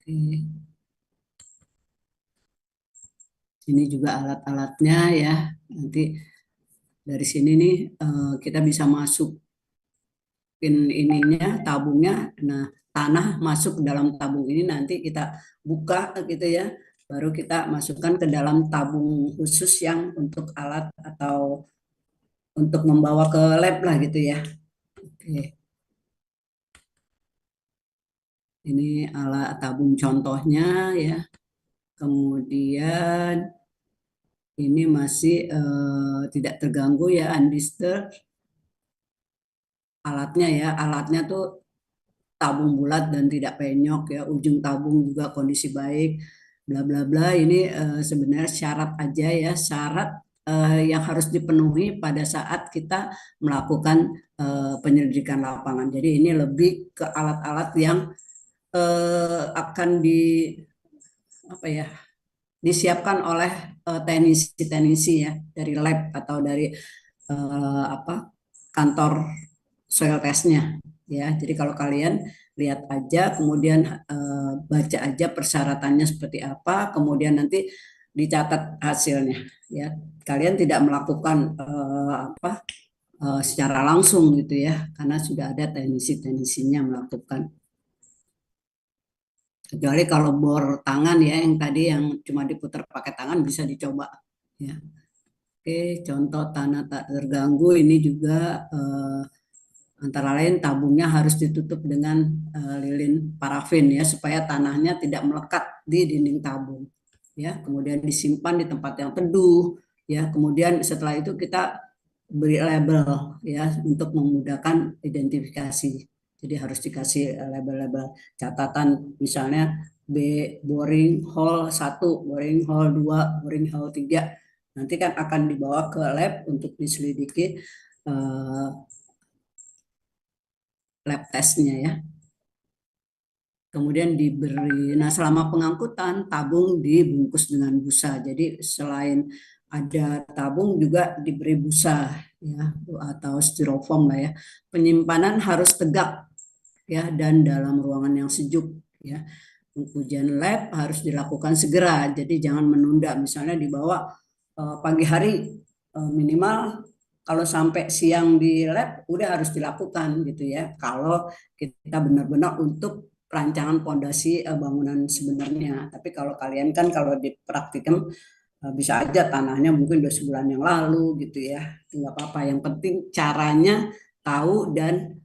Oke. Ini juga alat-alatnya ya. Nanti dari sini nih kita bisa masukin ininya, tabungnya. Nah, tanah masuk ke dalam tabung ini nanti kita buka gitu ya. Baru kita masukkan ke dalam tabung khusus yang untuk alat atau untuk membawa ke lab lah gitu ya. Oke. Ini alat tabung contohnya ya. Kemudian ini masih tidak terganggu ya, undisturbed alatnya ya. Alatnya tuh tabung bulat dan tidak penyok ya. Ujung tabung juga kondisi baik. Bla bla bla. Ini sebenarnya syarat aja ya, syarat yang harus dipenuhi pada saat kita melakukan penyelidikan lapangan. Jadi ini lebih ke alat-alat yang akan apa ya, disiapkan oleh teknisi-teknisi ya dari lab atau dari apa, kantor soil testnya ya. Jadi kalau kalian lihat aja, kemudian baca aja persyaratannya seperti apa, kemudian nanti dicatat hasilnya ya. Kalian tidak melakukan apa secara langsung gitu ya, karena sudah ada teknisi-teknisinya melakukan. Kecuali kalau bor tangan ya, yang tadi yang cuma diputar pakai tangan bisa dicoba ya. Oke, contoh tanah tak terganggu ini juga antara lain tabungnya harus ditutup dengan lilin parafin ya, supaya tanahnya tidak melekat di dinding tabung ya. Kemudian disimpan di tempat yang teduh ya. Kemudian setelah itu kita beri label ya untuk memudahkan identifikasi. Jadi harus dikasih label-label catatan, misalnya B boring hole 1, boring hole 2, boring hole 3. Nanti kan akan dibawa ke lab untuk diselidiki lab testnya ya. Kemudian diberi, nah selama pengangkutan tabung dibungkus dengan busa. Jadi selain ada tabung juga diberi busa ya, atau styrofoam lah ya. Penyimpanan harus tegak ya dan dalam ruangan yang sejuk ya. Ujian lab harus dilakukan segera, jadi jangan menunda. Misalnya dibawa pagi hari, minimal kalau sampai siang di lab udah harus dilakukan gitu ya. Kalau kita benar-benar untuk perancangan pondasi bangunan sebenarnya. Tapi kalau kalian kan kalau di praktikum bisa aja tanahnya mungkin udah sebulan yang lalu gitu ya. Nggak apa-apa. Yang penting caranya tahu dan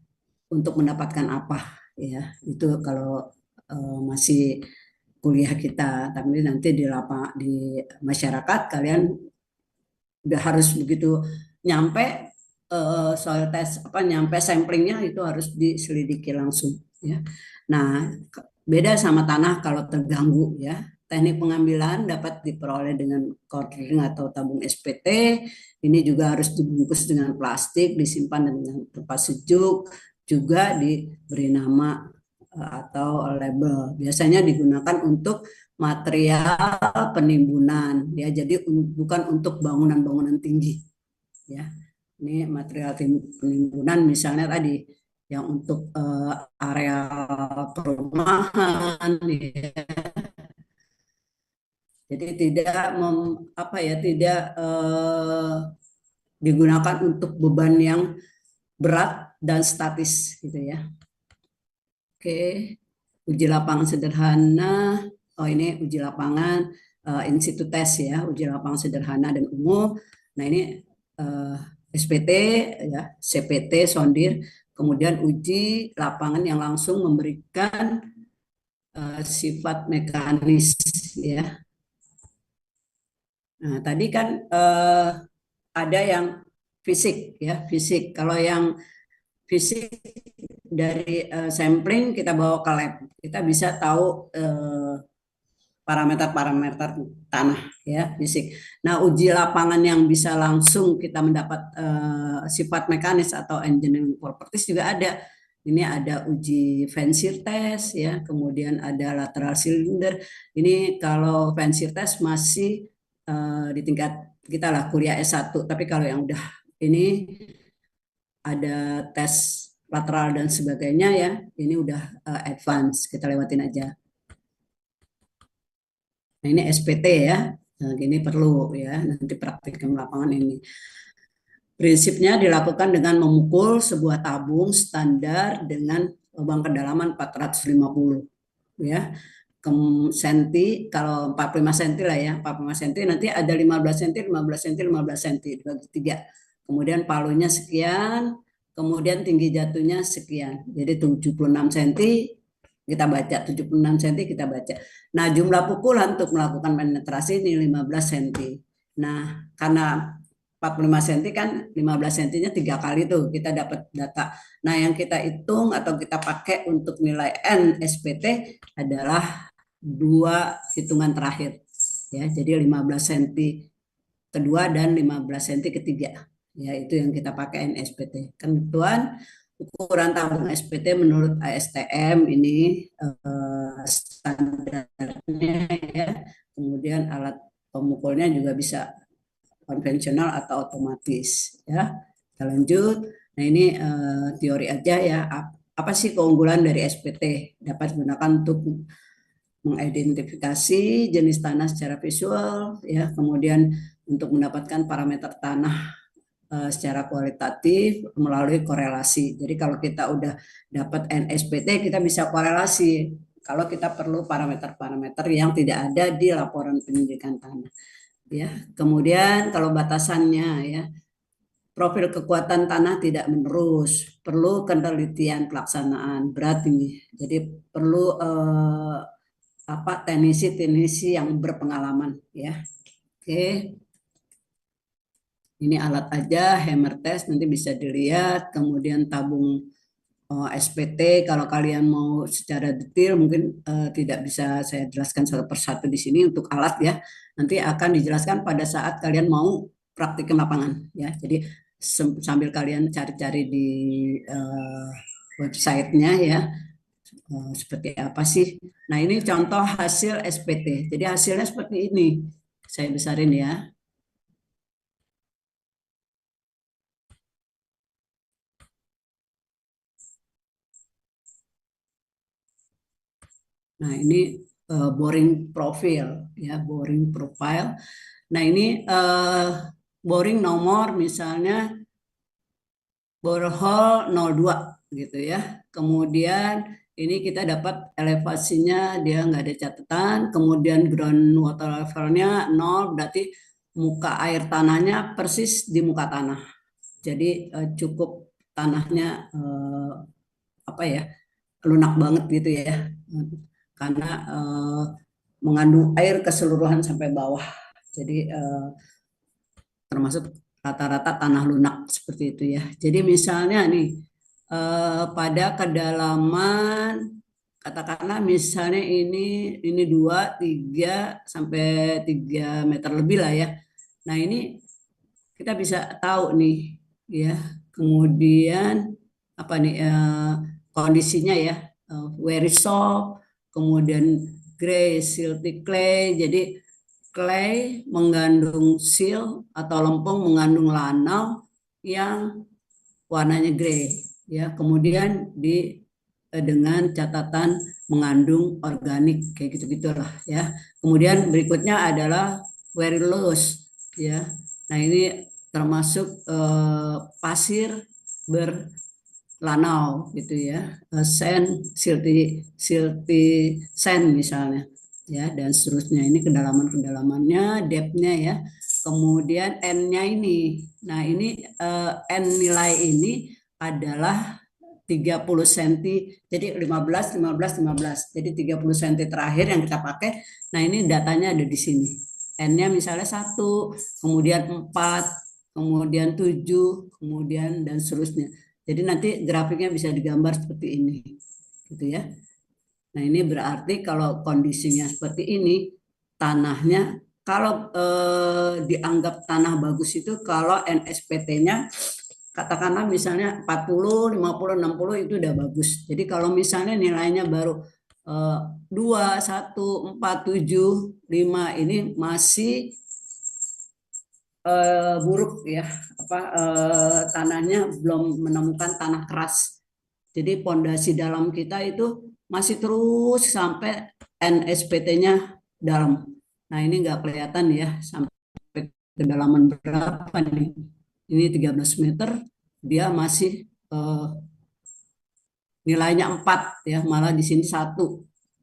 untuk mendapatkan apa ya. Itu kalau masih kuliah kita. Tapi nanti di masyarakat kalian udah harus begitu nyampe soil test apa, nyampe samplingnya itu harus diselidiki langsung ya. Nah, beda sama tanah kalau terganggu ya. Teknik pengambilan dapat diperoleh dengan cording atau tabung SPT. Ini juga harus dibungkus dengan plastik, disimpan dengan tempat sejuk, juga diberi nama atau label. Biasanya digunakan untuk material penimbunan ya. Jadi bukan untuk bangunan-bangunan tinggi ya. Ini material penimbunan misalnya tadi yang untuk area perumahan ya. Jadi tidak apa ya, tidak digunakan untuk beban yang berat dan statis gitu ya. Oke, uji lapangan sederhana. Oh, ini uji lapangan in situ test ya, uji lapangan sederhana dan umum. Nah, ini SPT ya, CPT sondir, kemudian uji lapangan yang langsung memberikan sifat mekanis ya. Nah, tadi kan ada yang fisik ya, fisik. Kalau yang fisik dari sampling kita bawa ke lab, kita bisa tahu parameter-parameter tanah ya, fisik. Nah, uji lapangan yang bisa langsung kita mendapat sifat mekanis atau engineering properties juga ada. Ini ada uji fancier test ya, kemudian ada lateral cylinder. Ini kalau fancier test masih di tingkat kita lah kuliah S1, tapi kalau yang udah ini ada tes lateral dan sebagainya ya, ini udah advance, kita lewatin aja. Nah ini SPT ya, nah, ini perlu ya, nanti praktikum lapangan ini. Prinsipnya dilakukan dengan memukul sebuah tabung standar dengan lubang kedalaman 450 ya. Senti kalau 45 cm lah ya, 45 cm nanti ada 15 cm, 15 cm, 15 cm dibagi 3. Kemudian palunya sekian, kemudian tinggi jatuhnya sekian. Jadi 76 cm kita baca, 76 cm kita baca. Nah, jumlah pukulan untuk melakukan penetrasi ini 15 cm. Nah, karena 45 cm kan 15 cm-nya 3 kali tuh kita dapat data. Nah, yang kita hitung atau kita pakai untuk nilai N SPT adalah 2 hitungan terakhir. Ya, jadi 15 cm kedua dan 15 cm ketiga. Ya, itu yang kita pakai NSPT. Ketentuan ukuran tabung SPT menurut ASTM ini standarnya ya. Kemudian alat pemukulnya juga bisa konvensional atau otomatis ya. Kita lanjut. Nah, ini teori aja ya. Apa sih keunggulan dari SPT? Dapat digunakan untuk mengidentifikasi jenis tanah secara visual ya, kemudian untuk mendapatkan parameter tanah secara kualitatif melalui korelasi. Jadi kalau kita udah dapat NSPT kita bisa korelasi kalau kita perlu parameter-parameter yang tidak ada di laporan penyidikan tanah ya. Kemudian kalau batasannya ya, profil kekuatan tanah tidak menerus, perlu penelitian pelaksanaan berat ini. Jadi perlu teknisi-teknisi yang berpengalaman ya. Oke. Ini alat aja, hammer test nanti bisa dilihat, kemudian tabung SPT kalau kalian mau secara detail mungkin tidak bisa saya jelaskan satu persatu di sini untuk alat ya. Nanti akan dijelaskan pada saat kalian mau praktikum lapangan ya. Jadi sambil kalian cari-cari di websitenya ya, seperti apa sih. Nah ini contoh hasil SPT. Jadi hasilnya seperti ini. Saya besarin ya. Nah, ini boring profile ya, boring profile. Nah, ini boring nomor misalnya borehole 02 gitu ya. Kemudian ini kita dapat elevasinya dia nggak ada catatan, kemudian ground water levelnya 0, berarti muka air tanahnya persis di muka tanah. Jadi cukup tanahnya apa ya, lunak banget gitu ya, karena mengandung air keseluruhan sampai bawah. Jadi termasuk rata-rata tanah lunak seperti itu ya. Jadi misalnya nih pada kedalaman katakanlah misalnya ini 2, 3 sampai 3 meter lebih lah ya. Nah, ini kita bisa tahu nih ya. Kemudian apa nih kondisinya ya, very soft, kemudian gray, silty clay. Jadi clay mengandung silt atau lempung mengandung lanau yang warnanya gray ya. Kemudian dengan catatan mengandung organik kayak gitu-gitulah ya. Kemudian berikutnya adalah very loose ya. Nah, ini termasuk pasir berlanau gitu ya, sand, silty sand misalnya ya, dan seterusnya. Ini kedalamannya, depth-nya ya. Kemudian N-nya ini. Nah, ini N nilai ini adalah 30 cm. Jadi 15, 15, 15. Jadi 30 cm terakhir yang kita pakai. Nah, ini datanya ada di sini. N-nya misalnya 1, kemudian 4, kemudian 7, kemudian dan seterusnya. Jadi nanti grafiknya bisa digambar seperti ini. Gitu ya. Nah, ini berarti kalau kondisinya seperti ini, tanahnya kalau dianggap tanah bagus itu kalau NSPT-nya katakanlah misalnya 40, 50, 60 itu udah bagus. Jadi kalau misalnya nilainya baru 2, 1, 4, 7, 5 ini masih buruk ya, tanahnya belum menemukan tanah keras. Jadi pondasi dalam kita itu masih terus sampai NSPT-nya dalam. Nah ini nggak kelihatan ya sampai kedalaman berapa nih. Ini 13 meter, dia masih nilainya 4 ya, malah di sini 1.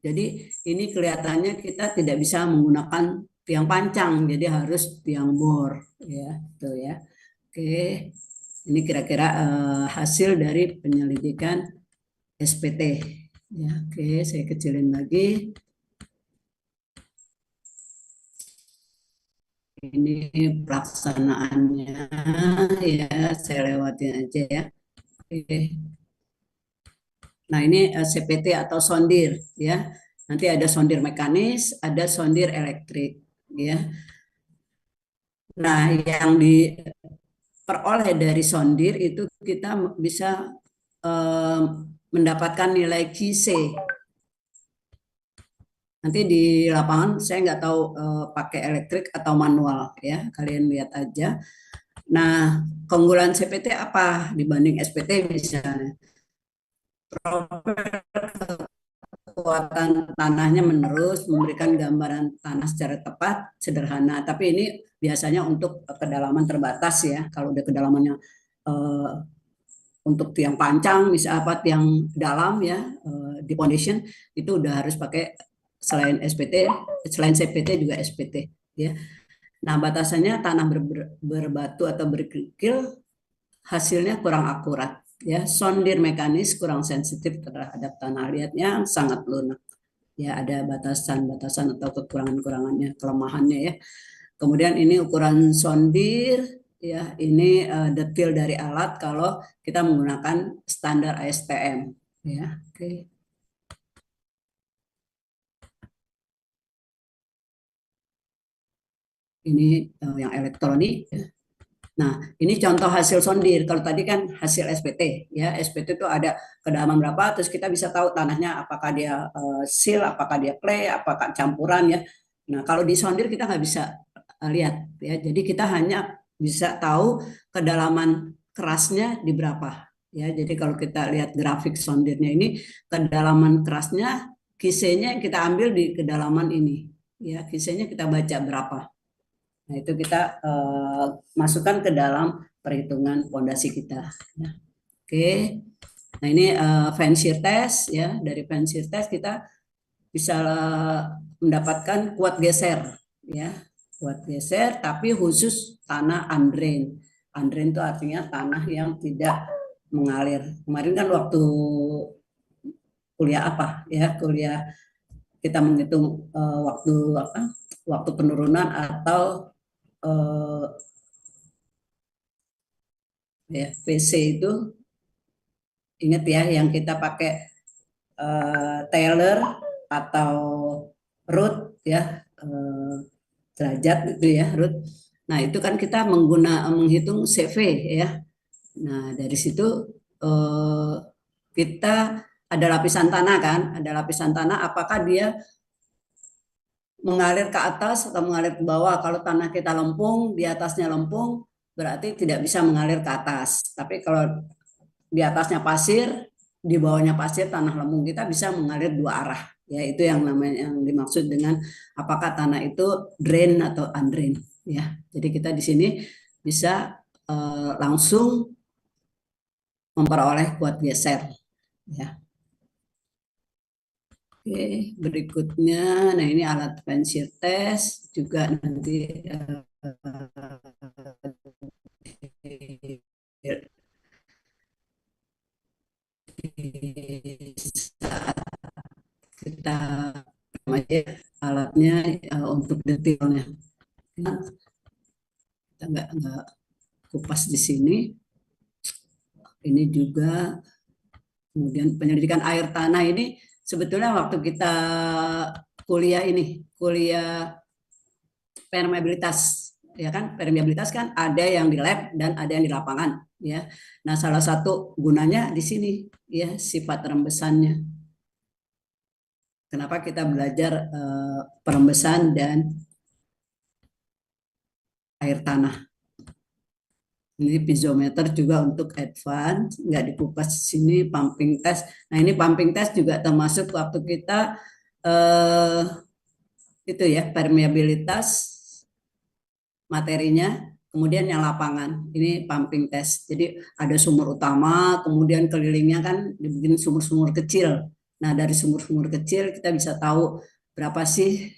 Jadi ini kelihatannya kita tidak bisa menggunakan tiang pancang, jadi harus tiang bor ya, itu ya. Oke, ini kira-kira hasil dari penyelidikan SPT. Ya, oke, saya kecilin lagi. Ini pelaksanaannya ya, saya lewatin aja ya. Oke. Nah, ini CPT atau sondir ya. Nanti ada sondir mekanis, ada sondir elektrik ya. Nah, yang diperoleh dari sondir itu kita bisa mendapatkan nilai QC. Nanti di lapangan saya nggak tahu pakai elektrik atau manual ya, kalian lihat aja. Nah, keunggulan CPT apa dibanding SPT misalnya? Kekuatan tanahnya menerus, memberikan gambaran tanah secara tepat, sederhana. Tapi ini biasanya untuk kedalaman terbatas ya. Kalau udah kedalamannya eh, untuk tiang pancang, misalnya apa tiang dalam ya, di foundation itu udah harus pakai selain SPT, selain CPT juga SPT ya. Nah, batasannya tanah berbatu atau berkerikil hasilnya kurang akurat ya. Sondir mekanis kurang sensitif terhadap tanah liat yang sangat lunak. Ya, ada batasan-batasan atau kekurangan-kurangannya, kelemahannya ya. Kemudian ini ukuran sondir ya, ini detail dari alat kalau kita menggunakan standar ASTM ya. Oke. Ini yang elektronik ya. Nah, ini contoh hasil sondir. Kalau tadi kan hasil SPT, ya SPT itu ada kedalaman berapa, terus kita bisa tahu tanahnya apakah dia seal, apakah dia clay, apakah campuran ya. Nah, kalau di sondir kita nggak bisa lihat ya. Jadi kita hanya bisa tahu kedalaman kerasnya di berapa ya. Jadi kalau kita lihat grafik sondirnya ini, kedalaman kerasnya kisahnya kita ambil di kedalaman ini ya. Kisahnya kita baca berapa. Nah, itu kita masukkan ke dalam perhitungan fondasi kita. Ya. Oke. Nah, ini fancier test ya. Dari fancier test kita bisa mendapatkan kuat geser ya. Kuat geser tapi khusus tanah undrain. Undrain itu artinya tanah yang tidak mengalir. Kemarin kan waktu kuliah apa ya? Kuliah kita menghitung waktu apa? Waktu penurunan atau ya, VC itu ingat ya yang kita pakai Taylor atau root ya, derajat itu ya root. Nah itu kan kita menghitung CV ya. Nah dari situ kita ada lapisan tanah kan, ada lapisan tanah. Apakah dia mengalir ke atas atau mengalir ke bawah? Kalau tanah kita lempung, di atasnya lempung, berarti tidak bisa mengalir ke atas. Tapi kalau di atasnya pasir, di bawahnya pasir, tanah lempung kita bisa mengalir dua arah. Ya, itu yang namanya yang dimaksud dengan apakah tanah itu drain atau undrain. Ya, jadi kita di sini bisa langsung memperoleh kuat geser. Ya. Oke, berikutnya, nah ini alat fancier test juga nanti saat kita aja alatnya untuk detailnya. Nah, kita nggak kupas di sini. Ini juga kemudian penyelidikan air tanah ini sebetulnya waktu kita kuliah permeabilitas ya kan, permeabilitas kan ada yang di lab dan ada yang di lapangan, ya. Nah, salah satu gunanya di sini, ya, sifat rembesannya. Kenapa kita belajar perembesan dan air tanah? Ini piezometer juga untuk advance, nggak dikupas di sini, pumping test. Nah, ini pumping test juga termasuk waktu kita eh, itu ya, permeabilitas materinya, kemudian yang lapangan. Ini pumping test. Jadi ada sumur utama, kemudian kelilingnya kan dibikin sumur-sumur kecil. Nah, dari sumur-sumur kecil kita bisa tahu berapa sih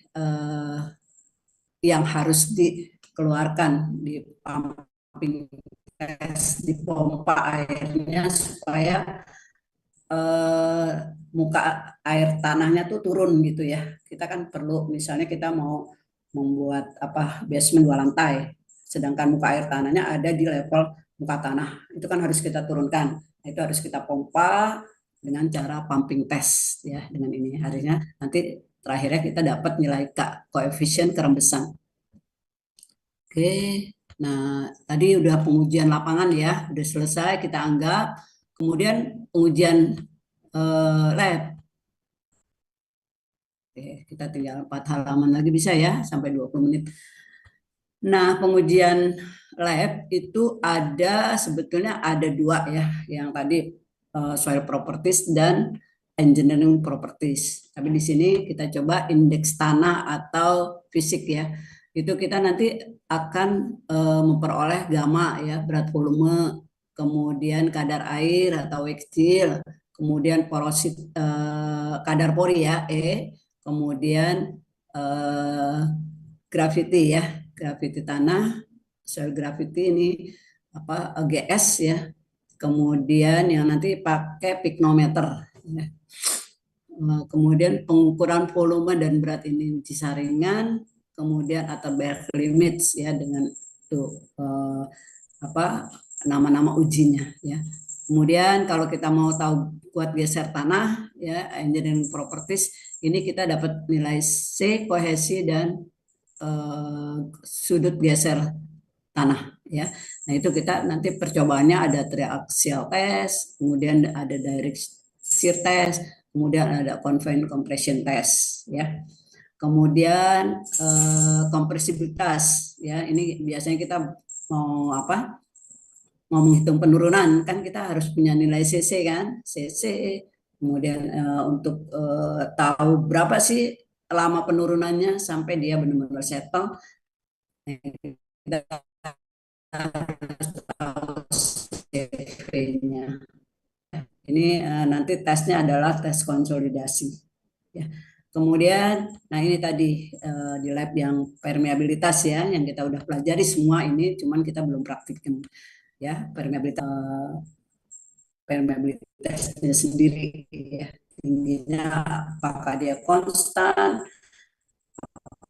yang harus dikeluarkan di pumping test, di pompa airnya supaya eh, muka air tanahnya tuh turun gitu ya. Kita kan perlu, misalnya kita mau membuat apa, basement 2 lantai, sedangkan muka air tanahnya ada di level muka tanah, itu kan harus kita turunkan. Nah, itu harus kita pompa dengan cara pumping test ya. Dengan ini harinya nanti terakhirnya kita dapat nilai koefisien kerembesan. Oke, nah tadi udah pengujian lapangan ya, udah selesai kita anggap. Kemudian pengujian lab. Oke, kita tinggal 4 halaman lagi bisa ya, sampai 20 menit. Nah, pengujian lab itu ada, sebetulnya ada 2 ya, yang tadi soil properties dan engineering properties. Tapi di sini kita coba indeks tanah atau fisik ya. Itu kita nanti akan memperoleh gamma ya, berat volume, kemudian kadar air atau kecil, kemudian kadar pori ya, kemudian eh, gravity ya, gravity tanah, soil gravity ini apa, GS ya. Kemudian yang nanti pakai pyknometer ya. Kemudian pengukuran volume dan berat ini saringan, kemudian atau Berkeley limits ya, dengan tuh apa, nama-nama ujinya ya. Kemudian kalau kita mau tahu kuat geser tanah ya, engineering properties, ini kita dapat nilai C, kohesi, dan sudut geser tanah ya. Nah, itu kita nanti percobaannya ada triaxial test, kemudian ada direct shear test, kemudian ada confined compression test ya. Kemudian kompresibilitas ya, ini biasanya kita mau apa? Mau menghitung penurunan kan kita harus punya nilai CC kan, CC. Kemudian untuk tahu berapa sih lama penurunannya sampai dia benar-benar settle, kita harus tahu CV-nya. Ini nanti tesnya adalah tes konsolidasi. Ya. Kemudian, nah ini tadi di lab yang permeabilitas ya, yang kita udah pelajari semua ini, cuman kita belum praktikin ya, permeabilitasnya sendiri ya. Tingginya apakah dia konstan,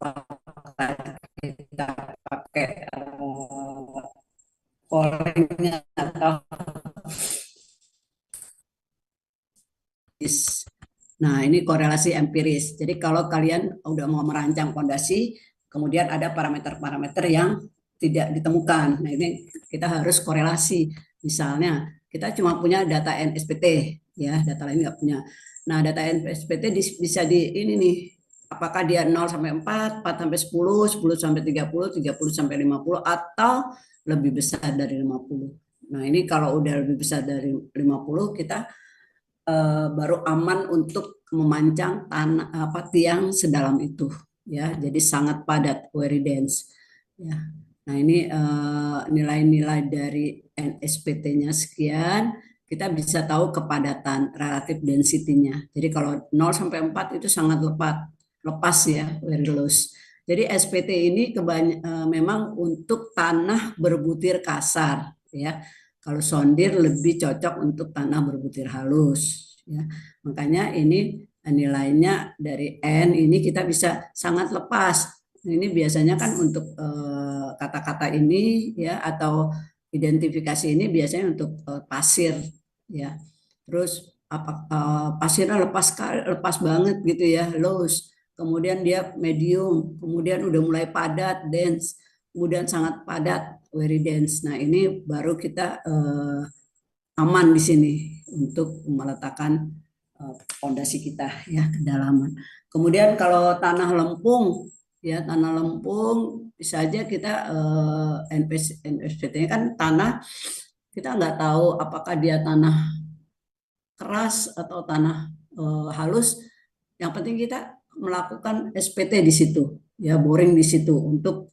apakah kita pakai polanya atau nah, ini korelasi empiris. Jadi kalau kalian udah mau merancang fondasi, kemudian ada parameter-parameter yang tidak ditemukan. Nah, ini kita harus korelasi. Misalnya, kita cuma punya data NSPT, ya, data lain nggak punya. Nah, data NSPT bisa di ini nih, apakah dia 0 sampai 4, 4 sampai 10, 10 sampai 30, 30 sampai 50, atau lebih besar dari 50. Nah, ini kalau udah lebih besar dari 50, kita baru aman untuk memancang tanah apa, tiang sedalam itu ya, jadi sangat padat, very dense ya. Nah, ini nilai-nilai dari NSPT-nya sekian, kita bisa tahu kepadatan relatif density-nya. Jadi kalau 0 sampai 4 itu sangat lepas ya, very loose. Jadi SPT ini memang untuk tanah berbutir kasar ya. Kalau sondir lebih cocok untuk tanah berbutir halus ya. Makanya ini nilainya dari N ini kita bisa sangat lepas. Ini biasanya kan untuk kata-kata ini ya, atau identifikasi ini biasanya untuk pasir ya. Terus pasirnya lepas banget gitu ya, loose. Kemudian dia medium, kemudian udah mulai padat, dense. kemudian sangat padat, very dense. Nah, ini baru kita aman di sini untuk meletakkan fondasi kita ya, kedalaman. Kemudian kalau tanah lempung ya, tanah lempung bisa aja kita NSPT-nya kan tanah, kita nggak tahu apakah dia tanah keras atau tanah halus. Yang penting kita melakukan SPT di situ ya, boring di situ untuk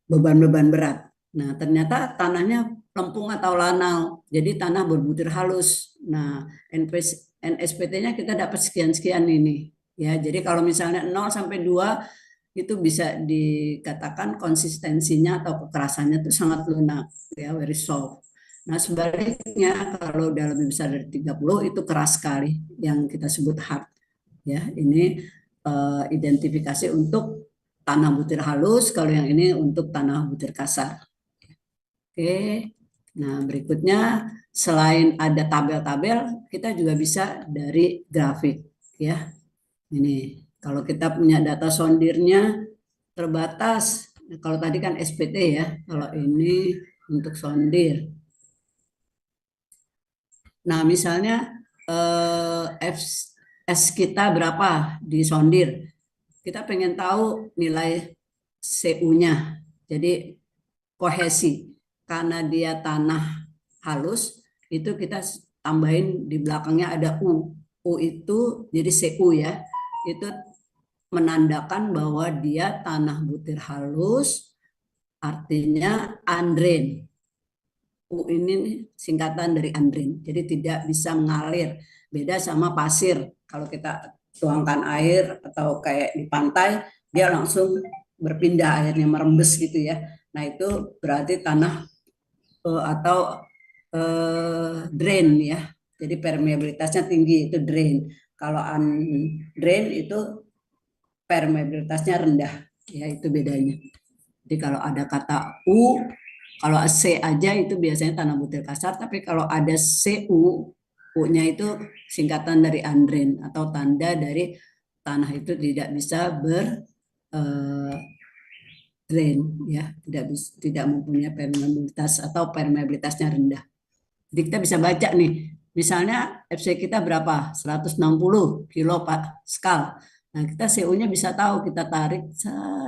beban-beban berat. Nah, ternyata tanahnya lempung atau lanau, jadi tanah berbutir halus. Nah, NSPT-nya kita dapat sekian-sekian ini. Ya, jadi kalau misalnya 0 sampai 2 itu bisa dikatakan konsistensinya atau kekerasannya itu sangat lunak, ya, very soft. Nah, sebaliknya kalau udah lebih besar dari 30 itu keras sekali, yang kita sebut hard. Ya, ini identifikasi untuk tanah butir halus, kalau yang ini untuk tanah butir kasar. Oke, nah berikutnya selain ada tabel-tabel, kita juga bisa dari grafik ya. Ini kalau kita punya data sondirnya terbatas, kalau tadi kan SPT ya, kalau ini untuk sondir. Nah misalnya S kita berapa di sondir, kita pengen tahu nilai CU-nya, jadi kohesi. Karena dia tanah halus, itu kita tambahin di belakangnya ada U. U itu jadi CU ya, itu menandakan bahwa dia tanah butir halus, artinya undrained. U ini singkatan dari undrained, jadi tidak bisa mengalir. Beda sama pasir, kalau kita tuangkan air atau kayak di pantai, dia langsung berpindah airnya merembes gitu ya. Nah itu berarti tanah atau drain ya. Jadi permeabilitasnya tinggi, itu drain. Kalau undrain itu permeabilitasnya rendah, ya itu bedanya. Jadi kalau ada kata U, kalau C aja itu biasanya tanah butir kasar, tapi kalau ada CU, U-nya itu singkatan dari undrain atau tanda dari tanah itu tidak bisa drain ya, tidak mempunyai permeabilitas atau permeabilitasnya rendah. Jadi kita bisa baca nih, misalnya FC kita berapa? 160 kilo Pascal. Nah, kita CU-nya bisa tahu, kita tarik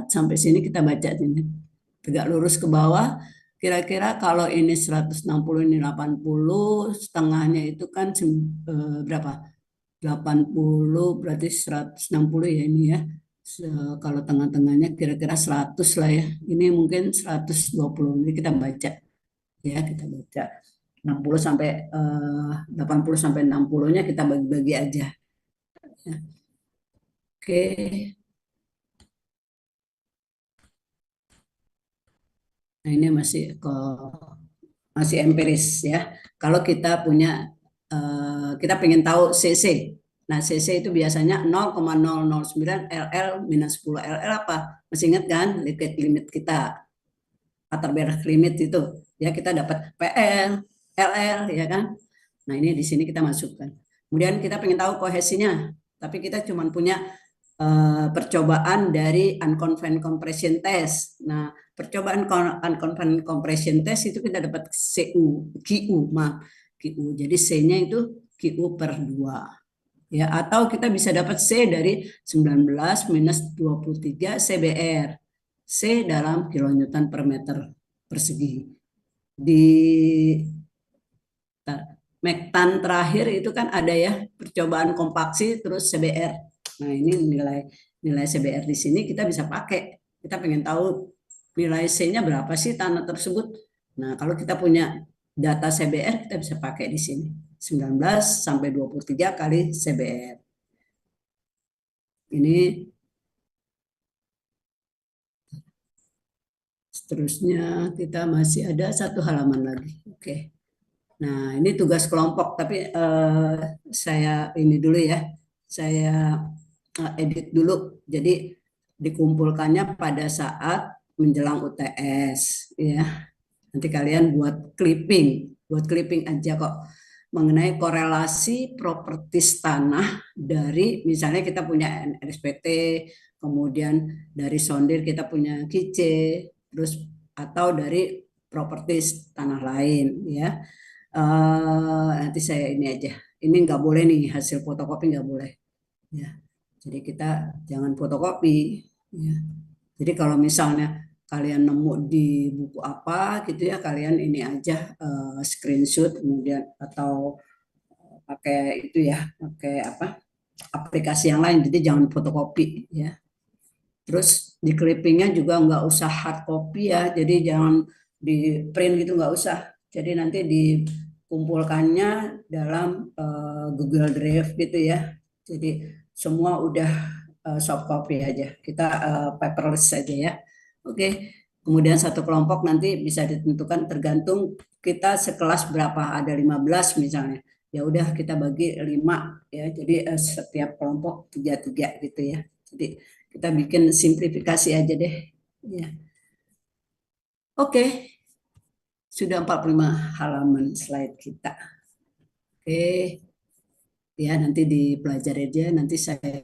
sampai sini, kita baca sini. Tegak lurus ke bawah, kira-kira kalau ini 160, ini 80, setengahnya itu kan berapa? 80 berarti 160 ya ini ya. Kalau tengah-tengahnya kira-kira 100 lah ya. Ini mungkin 120. Ini kita baca ya, kita baca. 60 sampai 80 sampai 60-nya kita bagi-bagi aja. Ya. Oke. Nah, ini masih empiris ya. Kalau kita punya kita pengen tahu CC. Nah, CC itu biasanya 0,009 LL minus 10 LL apa? Masih ingat kan liquid limit kita? Waterberg limit itu. Ya, kita dapat PL, LL ya kan? Nah, ini di sini kita masukkan. Kemudian kita pengen tahu kohesinya, tapi kita cuma punya percobaan dari unconfined compression test. Nah, percobaan unconfined compression test itu kita dapat QU. Jadi C-nya itu QU per 2. Ya, atau kita bisa dapat C dari 19 minus 23 CBR. C dalam kilonewton per meter persegi. Di Mektan terakhir itu kan ada ya percobaan kompaksi terus CBR. Nah, ini nilai CBR di sini kita bisa pakai. Kita pengen tahu nilai C-nya berapa sih tanah tersebut. Nah, kalau kita punya data CBR kita bisa pakai di sini. 19 sampai 23 kali CBR. Ini seterusnya kita masih ada satu halaman lagi. Oke. Nah, ini tugas kelompok, tapi saya ini dulu ya. Saya edit dulu. Jadi dikumpulkannya pada saat menjelang UTS ya. Nanti kalian buat clipping aja kok, mengenai korelasi propertis tanah dari misalnya kita punya NSPT, kemudian dari sondir kita punya KICE, terus atau dari propertis tanah lain ya. Nanti saya ini aja. Ini nggak boleh nih, hasil fotokopi nggak boleh ya. Jadi kita jangan fotokopi ya. Jadi kalau misalnya kalian nemu di buku apa gitu ya, kalian ini aja screenshot kemudian atau pakai itu ya, pakai apa? Aplikasi yang lain. Jadi jangan fotokopi ya. Terus di clippingnya juga nggak usah hard copy ya, jadi jangan di print gitu, nggak usah. Jadi nanti dikumpulkannya dalam Google Drive gitu ya. Jadi semua udah soft copy aja. Kita paperless aja ya. Oke. Kemudian satu kelompok nanti bisa ditentukan tergantung kita sekelas berapa, ada 15 misalnya. Ya udah kita bagi 5 ya. Jadi setiap kelompok 3-3 gitu ya. Jadi kita bikin simplifikasi aja deh. Ya. Oke, sudah 45 halaman slide kita. Oke, ya nanti dipelajari aja. Nanti saya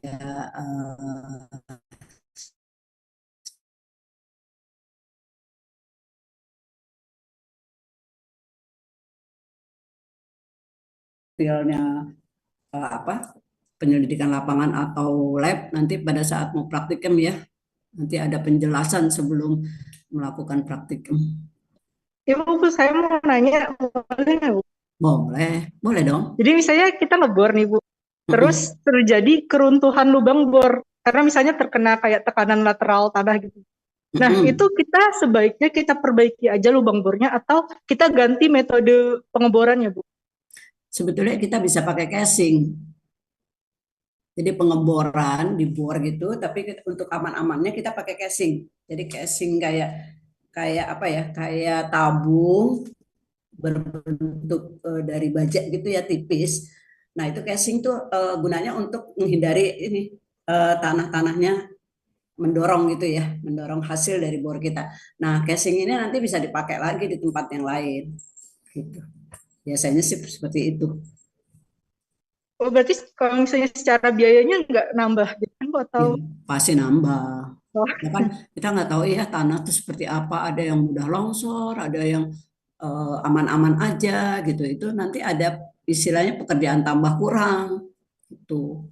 filenya apa penyelidikan lapangan atau lab nanti pada saat mau praktikum ya. Nanti ada penjelasan sebelum melakukan praktikum. Ibu, saya mau nanya, boleh nggak, Bu? Boleh dong. Jadi misalnya kita ngebor nih, Bu. Terus Mm-mm. terjadi keruntuhan lubang bor. Karena misalnya terkena kayak tekanan lateral tanah gitu. Nah, itu Mm-mm. kita sebaiknya kita perbaiki aja lubang bornya atau kita ganti metode pengeborannya, Bu? Sebetulnya kita bisa pakai casing. Jadi pengeboran dibor gitu, tapi untuk aman-amannya kita pakai casing. Jadi casing kayak kayak apa ya? Kayak tabung berbentuk dari baja gitu ya, tipis. Nah, itu casing tuh gunanya untuk menghindari ini tanah-tanahnya mendorong gitu ya, mendorong hasil dari bor kita. Nah, casing ini nanti bisa dipakai lagi di tempat yang lain gitu. Biasanya sih seperti itu. Oh, berarti kalau misalnya secara biayanya nggak nambah gitu kan, Bu? Atau Ya, pasti nambah. oh, Ya kan kita nggak tahu ya tanah itu seperti apa. Ada yang mudah longsor, ada yang aman-aman aja gitu. Itu nanti ada istilahnya pekerjaan tambah kurang gitu.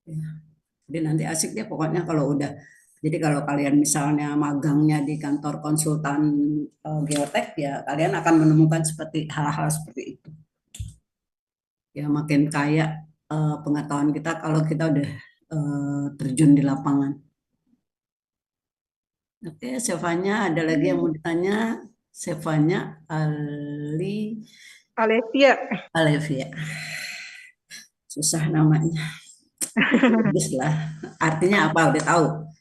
Ya. Jadi nanti asik deh pokoknya kalau udah. Jadi kalau kalian misalnya magangnya di kantor konsultan geotek ya kalian akan menemukan seperti hal-hal seperti itu. Ya makin kaya pengetahuan kita kalau kita udah terjun di lapangan. Oke, Sevanya ada lagi yang mau ditanya? Sevanya Alevia. Alevia. Susah namanya. Bagus lah. Artinya apa? Udah tahu.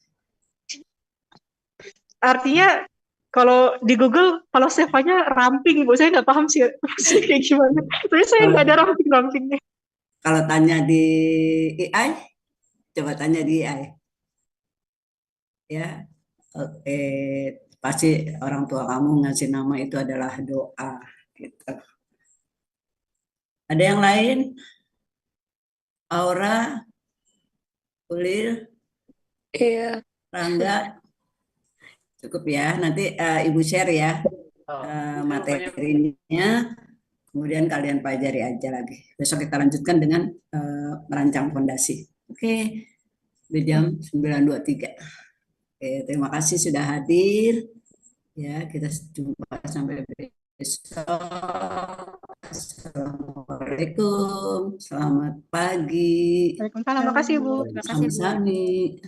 Artinya kalau di Google, kalau Sevanya ramping, Bu, saya nggak paham sih maksudnya kayak gimana. Tapi saya nggak ada Kalau ramping-rampingnya. kalau tanya di AI, coba tanya di AI. Ya, oke. Pasti orang tua kamu ngasih nama itu adalah doa. Gitu. Ada yang lain? Aura, Ulil, Iya. Rangga, cukup ya. Nanti Ibu share ya materinya. Kemudian kalian pelajari aja lagi. Besok kita lanjutkan dengan merancang fondasi. Oke, di jam 9.23. Oke, terima kasih sudah hadir. Ya, kita jumpa sampai besok. Assalamualaikum, selamat pagi. Waalaikumsalam, makasih, Bu. Terima kasih, Bu. Sami-sami.